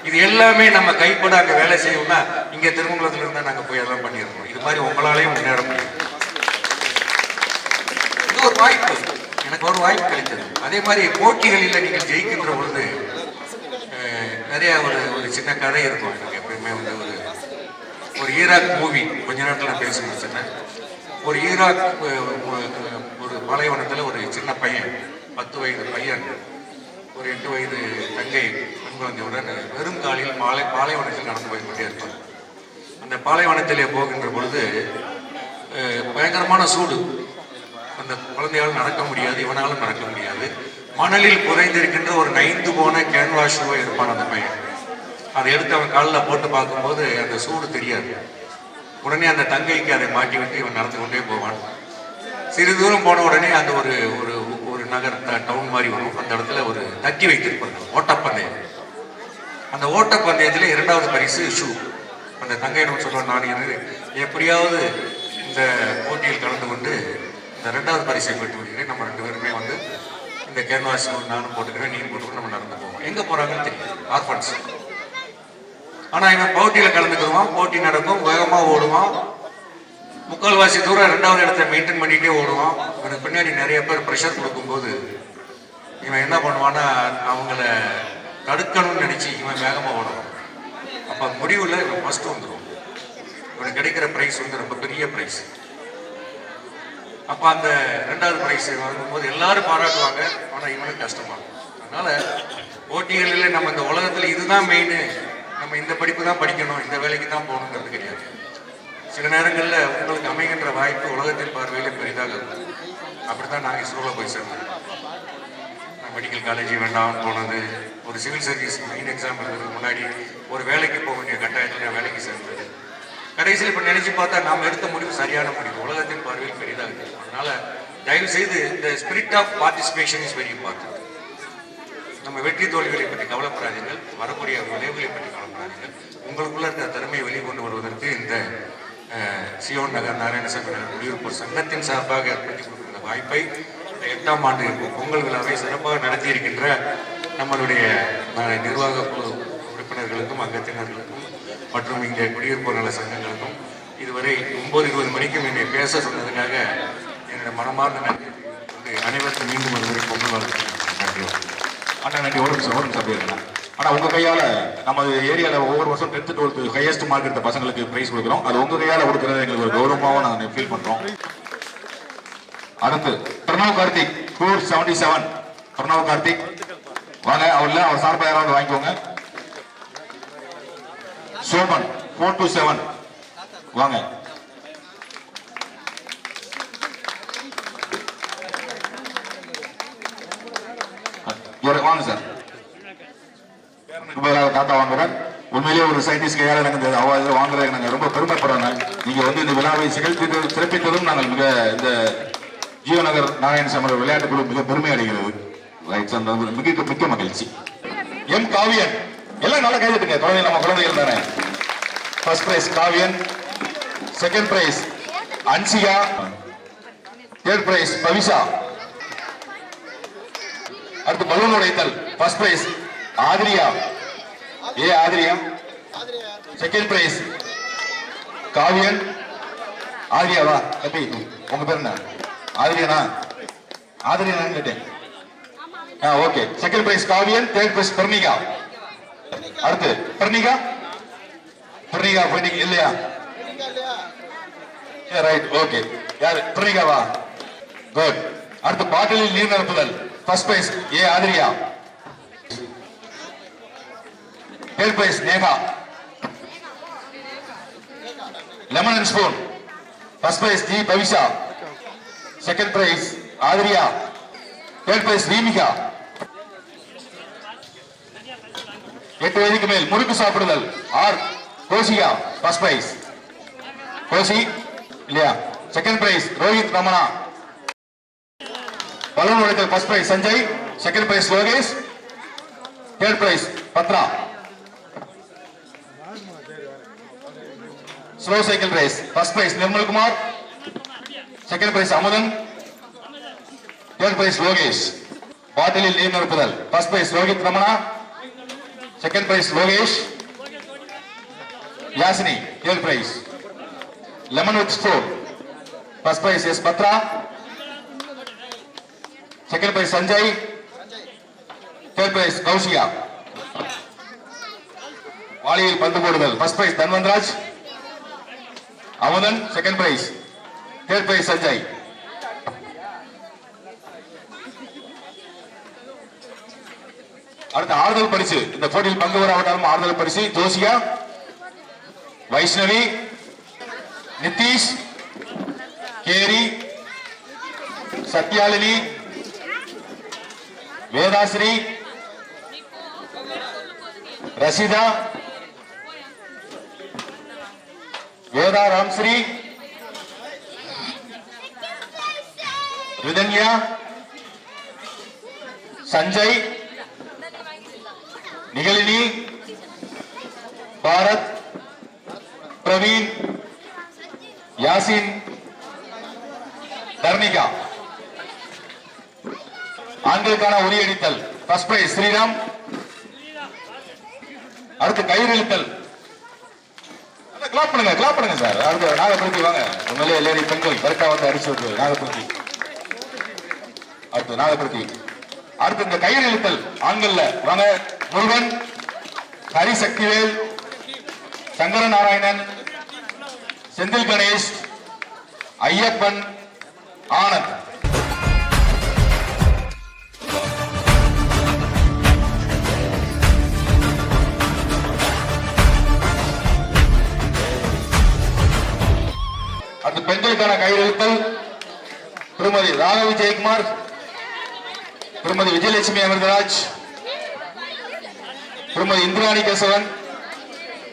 Speaker 9: இது எல்லாமே நம்ம கைப்பட அங்கே வேலை செய்யணும்னா இங்கே திருமங்கலத்தில் இருந்தால் நாங்கள் போய் எல்லாம் பண்ணியிருக்கோம். இது மாதிரி உங்களாலேயும் முன்னேற முடியும். இது ஒரு வாய்ப்பு, எனக்கு ஒரு வாய்ப்பு கிடைத்தது. அதே மாதிரி போட்டிகளில் நீங்கள் ஜெயிக்கின்ற பொழுது நிறைய ஒரு சின்ன கதை இருக்கும். எனக்கு எப்பயுமே வந்து ஒரு ஈராக் மூவி கொஞ்ச நேரத்தில் நான் பேசி முடிச்சேன். ஒரு ஈராக் ஒரு பாலைவனத்தில் ஒரு சின்ன பையன், 10 வயது பையன், ஒரு 8 வயது தங்கை பெண் குழந்தையுடன் வெறும் காலையில் பாலைவனத்தில் நடந்து போய் கொண்டே இருப்பார். அந்த பாலைவனத்திலே போகின்ற பொழுது பயங்கரமான சூடு. அந்த குழந்தையால் நடக்க முடியாது, இவனாலும் நடக்க முடியாது. மணலில் புதைந்திருக்கின்ற ஒரு நைந்து போன கேன்வாஸ் ஷூவை இருப்பான் அந்த பையன். அதை எடுத்து அவன் காலில் போட்டு பார்க்கும்போது அந்த சூடு தெரியாது. உடனே அந்த தங்கைக்கு அதை மாட்டி விட்டு இவன் நடந்து கொண்டே போவான். சிறிது தூரம் போன உடனே அந்த ஒரு ஒரு நகர் டவுன் மாதிரி வரும். அந்த இடத்துல ஒரு தட்டி வைத்திருப்பாங்க, ஓட்டப்பந்தயம். அந்த ஓட்டப்பந்தயத்தில் 2வது பரிசு ஷூ. அந்த தங்கையிடம் சொல்லுவான், நான் எப்படியாவது இந்த போட்டியில் கலந்து கொண்டு இந்த 2வது பரிசை பெற்று விடுகிறேன். நம்ம 2 பேருமே வந்து இந்த கேன்வாஸ் நானும் போட்டுக்கிறேன், நீயும் போட்டுக்கிறேன், நம்ம நடந்து போவோம். எங்கே போகிறாங்கன்னு தெரியும், ஆர்ஃபன்ஸ். ஆனால் இவன் போட்டியில் கலந்துக்குவான், போட்டி நடக்கும், வேகமாக ஓடுவான். 3/4 தூரம் 2வது இடத்தை மெயின்டைன் பண்ணிகிட்டே ஓடுவான். இவனுக்கு பின்னாடி நிறைய பேர் ப்ரெஷர் கொடுக்கும்போது இவன் என்ன பண்ணுவான்னா அவங்கள தடுக்கணும்னு நினச்சி இவன் வேகமாக ஓடுவான். அப்போ முடிவில் இவன் ஃபஸ்ட்டு வந்துடும். இவனுக்கு கிடைக்கிற ப்ரைஸ் வந்து ரொம்ப பெரிய ப்ரைஸ். அப்போ அந்த 2வது ப்ரைஸ் வாங்கும்போது எல்லாரும் பாராட்டுவாங்க, ஆனால் இவனுக்கு கஷ்டமாகும். அதனால போட்டிகளில் நம்ம இந்த உலகத்தில் இதுதான் மெயின், நம்ம இந்த படிப்பு தான் படிக்கணும், இந்த வேலைக்கு தான் போகணுங்கிறது கிடையாது. சில நேரங்களில் உங்களுக்கு அமைகின்ற வாய்ப்பு உலகத்தின் பார்வையில் பெரிதாக இருக்கும். அப்படித்தான் நாங்கள் இஸ்ரோவில் போய் சேர்ந்தோம். மெடிக்கல் காலேஜ் வேண்டாம்னு போனது, ஒரு சிவில் சர்வீஸ் மெயின் எக்ஸாம் எழுதுறதுக்கு முன்னாடி ஒரு வேலைக்கு போக வேண்டிய கட்டாயத்தில் நான் வேலைக்கு சேர்ந்தது. கடைசியில் இப்போ நினைச்சு பார்த்தா நாம் எடுத்த முடிவு சரியான முடிவு, உலகத்தின் பார்வையில் பெரிதாக இருக்கும். அதனால தயவு செய்து இந்த spirit of participation is very important. நம்ம வெற்றி தோல்விகளை பற்றி கவலைப்படாதீர்கள், வரக்கூடிய விளைவுகளை பற்றி கவலைப்படாதீர்கள். உங்களுக்குள்ள இருக்கிற திறமையை வெளிக்கொண்டு வருவதற்கு இந்த சியோன் நகர் நாராயணசாமி நகர் குடியிருப்போர் சங்கத்தின் சார்பாக ஏற்படுத்தி கொடுக்கிற வாய்ப்பை இந்த 8ஆம் ஆண்டு பொங்கல் விழாவை சிறப்பாக நடத்தி இருக்கின்ற நம்மளுடைய நிர்வாக குழு உறுப்பினர்களுக்கும் அங்கத்தினர்களுக்கும் மற்றும் இங்கே குடியிருப்போர் நல சங்கங்களுக்கும் இதுவரை 9:20 மணிக்கும் என்னை பேச சொன்னதுக்காக என்னுடைய மனமார்ந்த நன்றி. அனைவருக்கும் மீண்டும் ஒருவரை பொங்கல் வாழ்த்து. நன்றி.
Speaker 1: அண்ணா நன்றி. ஒரு நிமிஷம் அப்படியே இருக்கலாம். ஆனால் உங்கள் கையால் நம்ம ஏரியாவில் ஒவ்வொரு வருஷம் 10th 12th ஹையஸ்ட் மார்க் எடுத்த பசங்களுக்கு ப்ரைஸ் கொடுக்குறோம். அது உங்கள் கையால் கொடுக்குறது எங்களுக்கு ஒரு கௌரவமாகவும் நாங்கள் ஃபீல் பண்ணுறோம். அடுத்து பிரணவ் கார்த்திக் 477. பிரணவ் கார்த்திக் வாங்க, அவர் சார்பாக யாராவது வாங்கிக்கோங்க. சோமன் 427 வாங்க. வாங்க சார். தாத்தா வாங்குறேன். உண்மையிலேயே ஒரு சயின்டிஸ்ட் கையால் எனக்கு அவார்டு வாங்குறது நாங்கள் ரொம்ப பெருமைப்படுறோங்க. நீங்க வந்து இந்த விழாவை சிறப்பித்ததும் நாங்கள் மிக இந்த ஜீவநகர் நாராயணசாமி விளையாட்டு குழு மிக பெருமை அடைகிறது. மிக்க மகிழ்ச்சி. எம் காவியன் எல்லாம் நல்லா கைதுட்டுங்க. குழந்தை நம்ம குழந்தைகள் தானே. First prize Kaviyan, second prize Anshika, third prize Pavisha. அடுத்து பலூன் உடைத்தல் first prize Adhiriya. Adhiriya. Second prize Kaviyan. ஆதிரியாவா தம்பி? உங்க பேர் என்ன? ஆதிரியனா? ஆதிரியனான்னு கேட்டேன். Okay. Second prize Kaviyan, third prize Parnika. அடுத்து பர்ணிகா போயிட்டீங்க இல்லையா? Right, okay. யாரு? பர்ணிகாவா? குட். அடுத்து பாட்டிலில் நீர் நிரப்புதல். First prize A Adhiriya. Third prize Neha. Lemon and spoon. First prize G Pavisha. Second prize Adhiriya. Third price ரீமிகா. 8 வயதுக்கு மேல் முறுக்கு சாப்பிடுதல் R Kosiya. First prize Kosi இல்லையா? Second prize Rohit Ramana. Balloon உடைத்தல் first prize Sanjay. Second prize Lokesh. Third prize Bhadra. Slow cycle race first prize Nirmalkumar. Second prize Amudhan. Third prize Lokesh. பாட்டிலில் நீர் நிரப்புதல் first prize Rohit Ramana. Second prize Lokesh. Yasini. Third prize lemon with spoon. First prize S Bhadra. Second prize Sanjay. Third prize Kousiya. வாளியில் பந்து போடுதல் first price தன்வந்த்ராஜ். Amudhan. Second prize. Third prize Sanjay. அடுத்த ஆறுதல் பரிசு. இந்த போட்டியில் பங்கு பெறாவிட்டாலும் ஆறுதல் பரிசு ஜோசியா, வைஷ்ணவி, நிதிஷ், கேரி, சத்யாலினி, வேதாஸ்ரீ, ரசிதா, வேதா ராம்ஸ்ரீ, விதன்யா, சஞ்சய், நிகழினி, பாரத், பிரவீன், யாசின், தர்ணிகா. ஆண்களுக்கான உரியடித்தல் ஃபர்ஸ்ட் பிரைஸ் ஸ்ரீராம். அடுத்து கயிறு இழுத்தல். கிளாப் பண்ணுங்க சார். அடுத்து நாகப்பிரதி வாங்க. உண்மையிலே லேடி பெண்கள் கரெக்டா வந்து அடிச்சு விட்டு நாகப்பிரதி. அடுத்து நாகப்பிரதி. அடுத்து இந்த கயிறு இழுத்தல் ஆண்கள்ல வாங்க. முருகன், ஹரிசக்திவேல், சங்கர நாராயணன், செந்தில் கணேஷ், ஐயப்பன், ஆனந்த். அடுத்து பெண்களுக்கான கயிறு இழுத்தல் திருமதி ராகவி ஜெயக்குமார், திருமதி விஜயலட்சுமி அமிர்தராஜ், திருமதி இந்திராணி கேசவன்.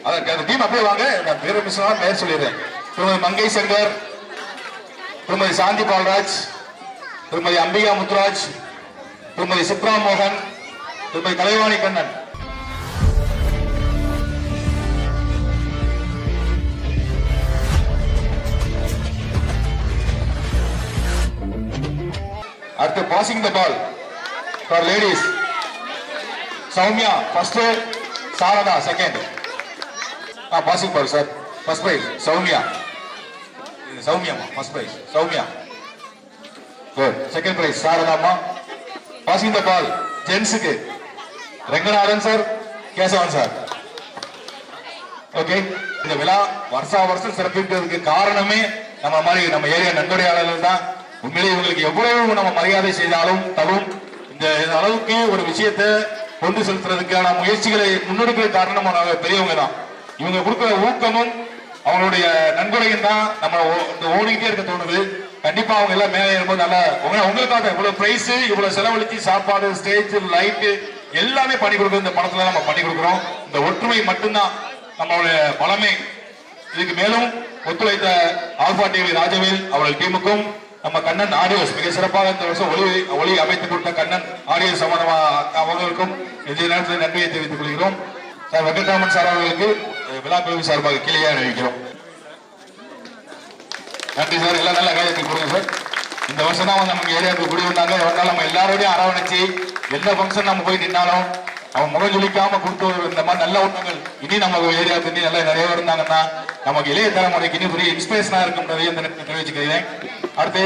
Speaker 1: அந்த டீம் அப்படியே வாங்க. நான் பேர் பேர் சொல்லிடுறேன். திருமதி மங்கை சங்கர், திருமதி சாந்தி பால்ராஜ், திருமதி அம்பிகா முத்துராஜ், திருமதி சிப்ரா மோகன், திருமதி கலைவாணி கண்ணன். அடுத்து passing the ball for ladies. Sowmiya first, Saradha second. Passing ball sir. First prize Sowmiya. சௌமியாமா first prize Sowmiya. Good. Second prize சாரதாமா. பாசிங் த பால் ஜென்ஸுக்கு Ranganathan sir, Kesavan sir. Okay. இந்த விழா வருஷம் சிறப்பிக்கிறதுக்கு காரணமே நம்ம ஏரியா நன்கொடையாளர்கள் தான். உண்மையிலே இவங்களுக்கு எவ்வளவு நம்ம மரியாதை செய்தாலும் தரும். இந்த அளவுக்கு ஒரு விஷயத்தை கொண்டு செலுத்துறதுக்கான முயற்சிகளை முன்னெடுக்கிற காரணம் பெரியவங்க தான். இவங்க கொடுக்கிற ஊக்கமும் அவங்களுடைய நன்கொடையும் தான் நம்ம ஓடிக்கிட்டே இருக்க தோணுது. கண்டிப்பா அவங்க எல்லாம் மேலே இருக்கும்போது நல்லா உங்களுக்காக இவ்வளவு பிரைஸ், இவ்வளவு செலவழிச்சு சாப்பாடு, ஸ்டேஜ், லைட்டு எல்லாமே பண்ணி கொடுக்குறோம். இந்த படத்துல நம்ம பண்ணி கொடுக்குறோம். இந்த ஒற்றுமை மட்டும்தான் நம்மளுடைய பலமே. இதுக்கு மேலும் ஒத்துழைத்த ஆல்பா டிவி ராஜவேல் அவர்கள் டீமுக்கும், நம்ம கண்ணன் ஆடியோஸ் மிக சிறப்பாக இந்த வருஷம் ஒளி அமைத்துக் கொடுத்த கண்ணன் ஆடியோஸ் சம்பந்தமா அவர்களுக்கும் இதே நேரத்தில் நன்றியை தெரிவித்துக் கொள்கிறோம். சார் வெங்கட்ராமன் சார் அவர்களுக்கு விழா குழு சார்பாக கீழே அறிவிக்கிறோம். நன்றி சார். எல்லாம் நல்ல கையெழுத்து கொடுங்க சார். இந்த வருஷம் தான் வந்து நம்ம ஏரியாவுக்கு குடி வந்தாங்க. எவனாலும் நம்ம எல்லாரோடையும் அரவணைச்சு எந்த ஃபங்க்ஷன் நம்ம போய் நின்னாலும் அவன் முகம் ஜொலிக்காம கொடுத்து இந்த மாதிரி நல்ல உணவுகள் இனி நம்ம ஏரியாவுக்கு இனி நல்லா நிறைய இருந்தாங்கன்னா நமக்கு இளைய தலைமுறைக்கு இனி பெரிய இன்ஸ்பிரேஷனா இருக்குன்றதை இந்த தெரிவிச்சுக்கிறேன். அடுத்து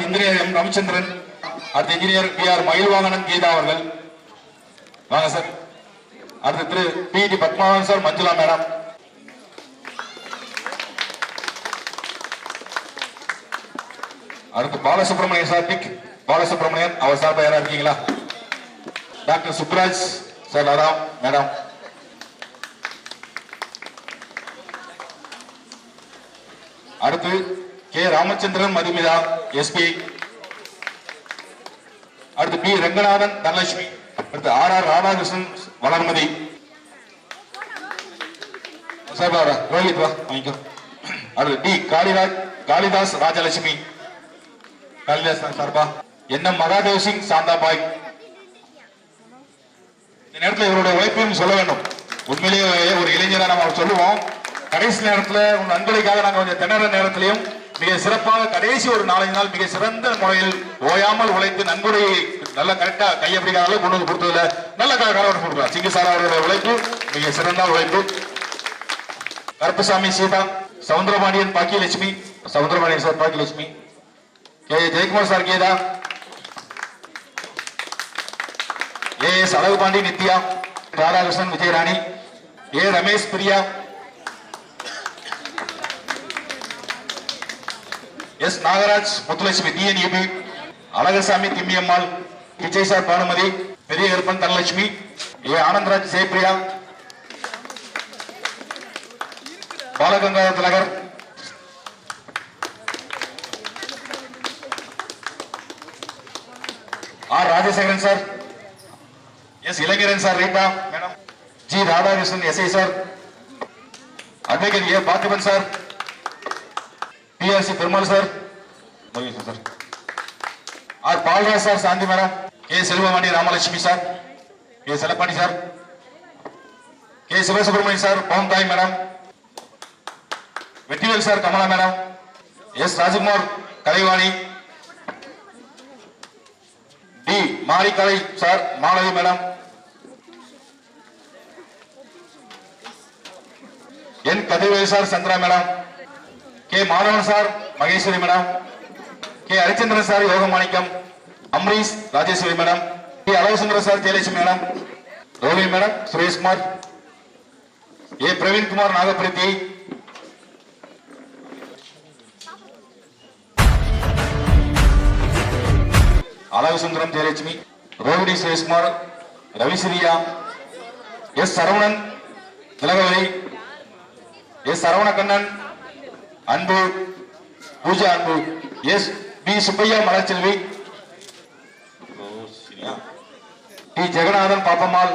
Speaker 1: இன்ஜினியர் எம் ரவிச்சந்திரன், அடுத்து இன்ஜினியர் பி.ஆர். மயில்வாகனன் கீதா அவர்கள் வாங்க சார். அடுத்து Thiru P T. Padmavan sir, Manjula madam. அடுத்து பாலசுப்ரமணியன் சார், பிக் பாலசுப்ரமணியன், அவர் சார்பா யாரா இருக்கீங்களா? டாக்டர் சுப்ராஜ் சார், அதான் மேடம். அடுத்து கே ராமச்சந்திரன் மதுமிதா, எஸ்பி. அடுத்து பி ரங்கநாதன் தனலட்சுமி. அடுத்து ஆர் ராதாகிருஷ்ணன் வளர்மதி சார், ரோஹித் வா வாங்கிக்கோ. அடுத்து டி காளிதாஸ் ராஜலட்சுமி, காளிதாஸ் சார்பா. என்.எம். மகாதேவ் சிங் சாந்தாபாய். இந்த நேரத்தில் இவருடைய உழைப்பையும் சொல்ல வேண்டும். உண்மையிலேயே ஒரு இளைஞரா நம்ம சொல்லுவோம். கடைசி நேரத்தில் உங்க நண்பர்களுக்காக நாங்கள் கொஞ்சம் திணற நேரத்திலையும் மிக சிறப்பாக கடைசி ஒரு 4-5 நாள் மிக சிறந்த முறையில் ஓயாமல் உழைத்து நன்கொடையை நல்ல கரெக்டா கையப்பிடிக்காத அளவு கொண்டு வந்து கொடுத்ததுல நல்ல கரவணம் கொடுக்கலாம். சிங்கு சார் அவருடைய உழைப்பு மிக சிறந்த உழைப்பு. Karuppasamy Seetha, Soundarapandian Bhagyalakshmi, Soundarapandian sir Bhagyalakshmi. K Jayakumar sir Geetha, A S. Azhagupandi Nithya, Radhakrishnan Vijayarani, A Ramesh Priya, S Nagaraj Muthulakshmi T N U P, Azhagasamy Thimmiyammal, Vijay sir Banumathi, Periya Karuppan Dhanalakshmi, A Anandaraj Jayapriya, Balagangadhara Thilagar, R Rajasekaran sir, S Ilaignaran sir Rita madam, G Radhakrishnan SI sir, advocate A Parthiban sir, BRC Perumal sir, sir R Palraj sir, Shanthi madam, K Selvamani Ramalakshmi sir, K செலப்பாண்டி sir, K Sivasubramanian sir, Pavunthai madam, Vetrivel sir, Kamala madam, S Rajakumar Kalaivani, T Marikalai sir, Malavi madam, N Kathirvel sir, Chandra madam, K Madhavan sir, Maheswari madam, K Harichandran sir, Yogamanickam, Amrish Rajeswari madam, K Azhagusundara sir, Jayalakshmi madam, Rohi madam, Sureshkumar, A Praveenkumar Nagaprathi, Azhagusundaram Jayalakshmi, Rohini Sureshkumar, Ravisriya, S Saravanan Thilagavathi, S Saravanakannan Anbu, Pooja Anbu, S P Subbiah Malarselvi, T Jagannathan Pappammal,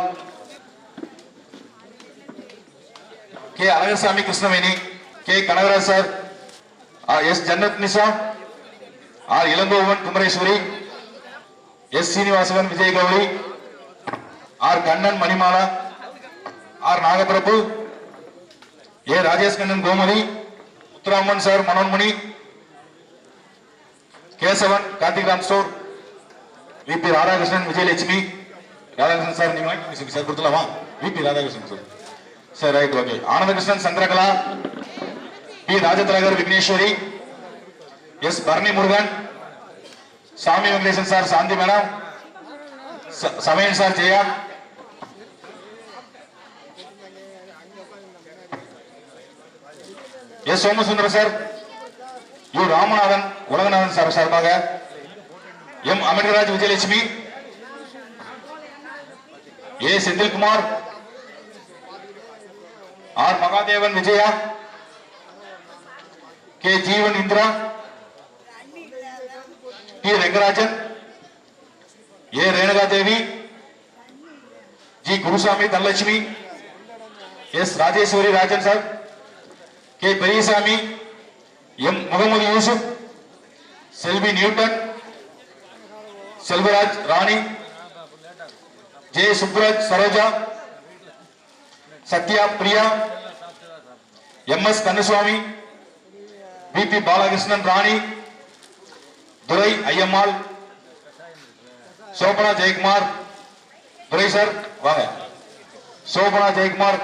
Speaker 1: K Azhagasamy Krishnaveni, K Kanagaraj sir, S Jannat Nisa, R Ilangovan Kumareswari, S Srinivasavan Vijay Gowri, R Kannan Manimala, R Nagaprabhu, A Rajesh Kannan Gomathi, Muthuraman sir Manonmani, Kesavan Karthik store, VP Radhakrishnan Vijayalakshmi, Radhakrishnan sir நீங்க வாங்கி sir கொடுத்துலாமா? VP Radhakrishnan sir, sir right okay. Anandakrishnan Chandrakala, P Rajathilagar Vigneswari, S Barani Murugan, Sami Venkatesan sir, Shanthi madam, Samayan sir Jaya, S Somasundara sir, U Ramanathan Ulaganathan sir சார்பாக, M Amirtharaj Vijayalakshmi, A Senthilkumar, R Mahadevan Vijaya, K Jeevan Indira, T Rengarajan, A Renuka Devi, G Gurusamy Dhanalakshmi, S Rajeswari Rajan sir, K Periyasamy, M Mohammed Yusuf, Selvi Newton, Selvaraj Rani, J Subraj Saroja, Sathya Priya, M S Kandaswamy, P P Balakrishnan Rani, Durai Ayyammal, Sobana Jayakumar, Durai sir வாங்க, சோபனா ஜெயக்குமார்,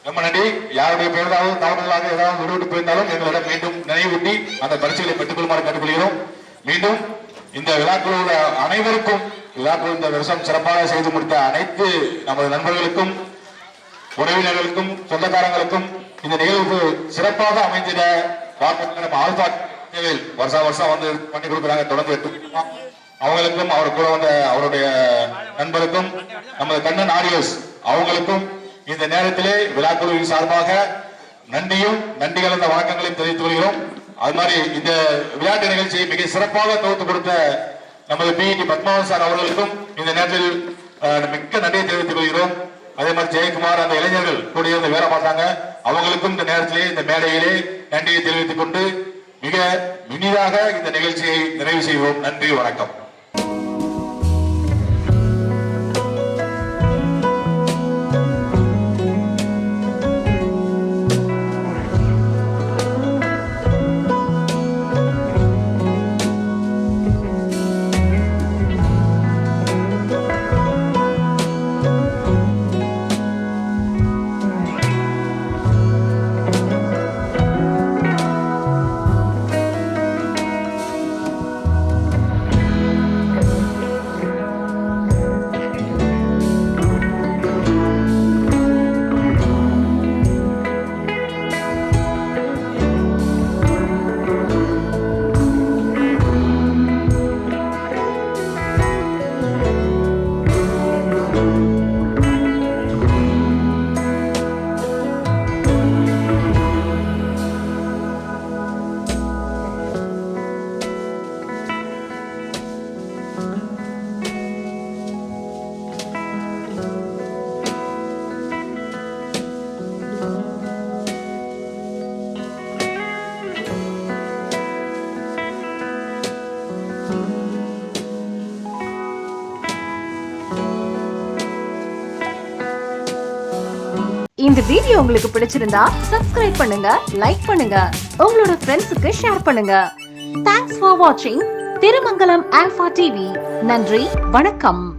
Speaker 1: ரொம்ப நன்றி. யாருடைய பேருந்தாவது தவறுதலாக ஏதாவது விடுவிட்டு போயிருந்தாலும் எங்களிடம் மீண்டும் நினைவூட்டி அந்த பரிசுகளை பெற்றுக்கொள்ளுமாறு கேட்டுக்கொள்கிறோம். மீண்டும் இந்த விழாக்குழு அனைவருக்கும் விழாக்குழு இந்த வருஷம் சிறப்பாக செய்து முடித்த அனைத்து நமது நண்பர்களுக்கும் உறவினர்களுக்கும் சொந்தக்காரங்களுக்கும் இந்த நிகழ்வு சிறப்பாக அமைந்திட நம்ம ஆல்பா வருஷம் வந்து பண்ணி கொடுக்குறாங்க. தொடர்ந்து அவங்களுக்கும் அவர் கூட வந்த அவருடைய நண்பருக்கும் நமது கண்ணன் ஆடியோஸ் அவங்களுக்கும் இந்த நேரத்திலே விழாக்குழுவின் சார்பாக நன்றியும் நன்றி கலந்த வணக்கங்களையும் தெரிவித்துக் கொள்கிறோம். அது மாதிரி இந்த விளையாட்டு நிகழ்ச்சியை மிக சிறப்பாக தொகுத்து கொடுத்த நமது பிஇடி பத்மாவன் சார் அவர்களுக்கும் இந்த நேரத்தில் மிக்க நன்றியை தெரிவித்துக் கொள்கிறோம். அதே மாதிரி ஜெயக்குமார் அந்த இளைஞர்கள் கூட இருந்து வேலை பார்த்தாங்க. அவங்களுக்கும் இந்த நேரத்திலே இந்த மேடையிலே நன்றியை தெரிவித்துக் கொண்டு மிக இனிதாக இந்த நிகழ்ச்சியை நிறைவு செய்வோம். நன்றி, வணக்கம்.
Speaker 10: இந்த வீடியோ உங்களுக்கு பிடிச்சிருந்தா சப்ஸ்கிரைப் பண்ணுங்க, லைக் பண்ணுங்க, உங்களோட ஃப்ரெண்ட்ஸுக்கு ஷேர் பண்ணுங்க. தேங்க்ஸ் ஃபார் வாட்சிங் திருமங்கலம் ஆல்பா டிவி. நன்றி, வணக்கம்.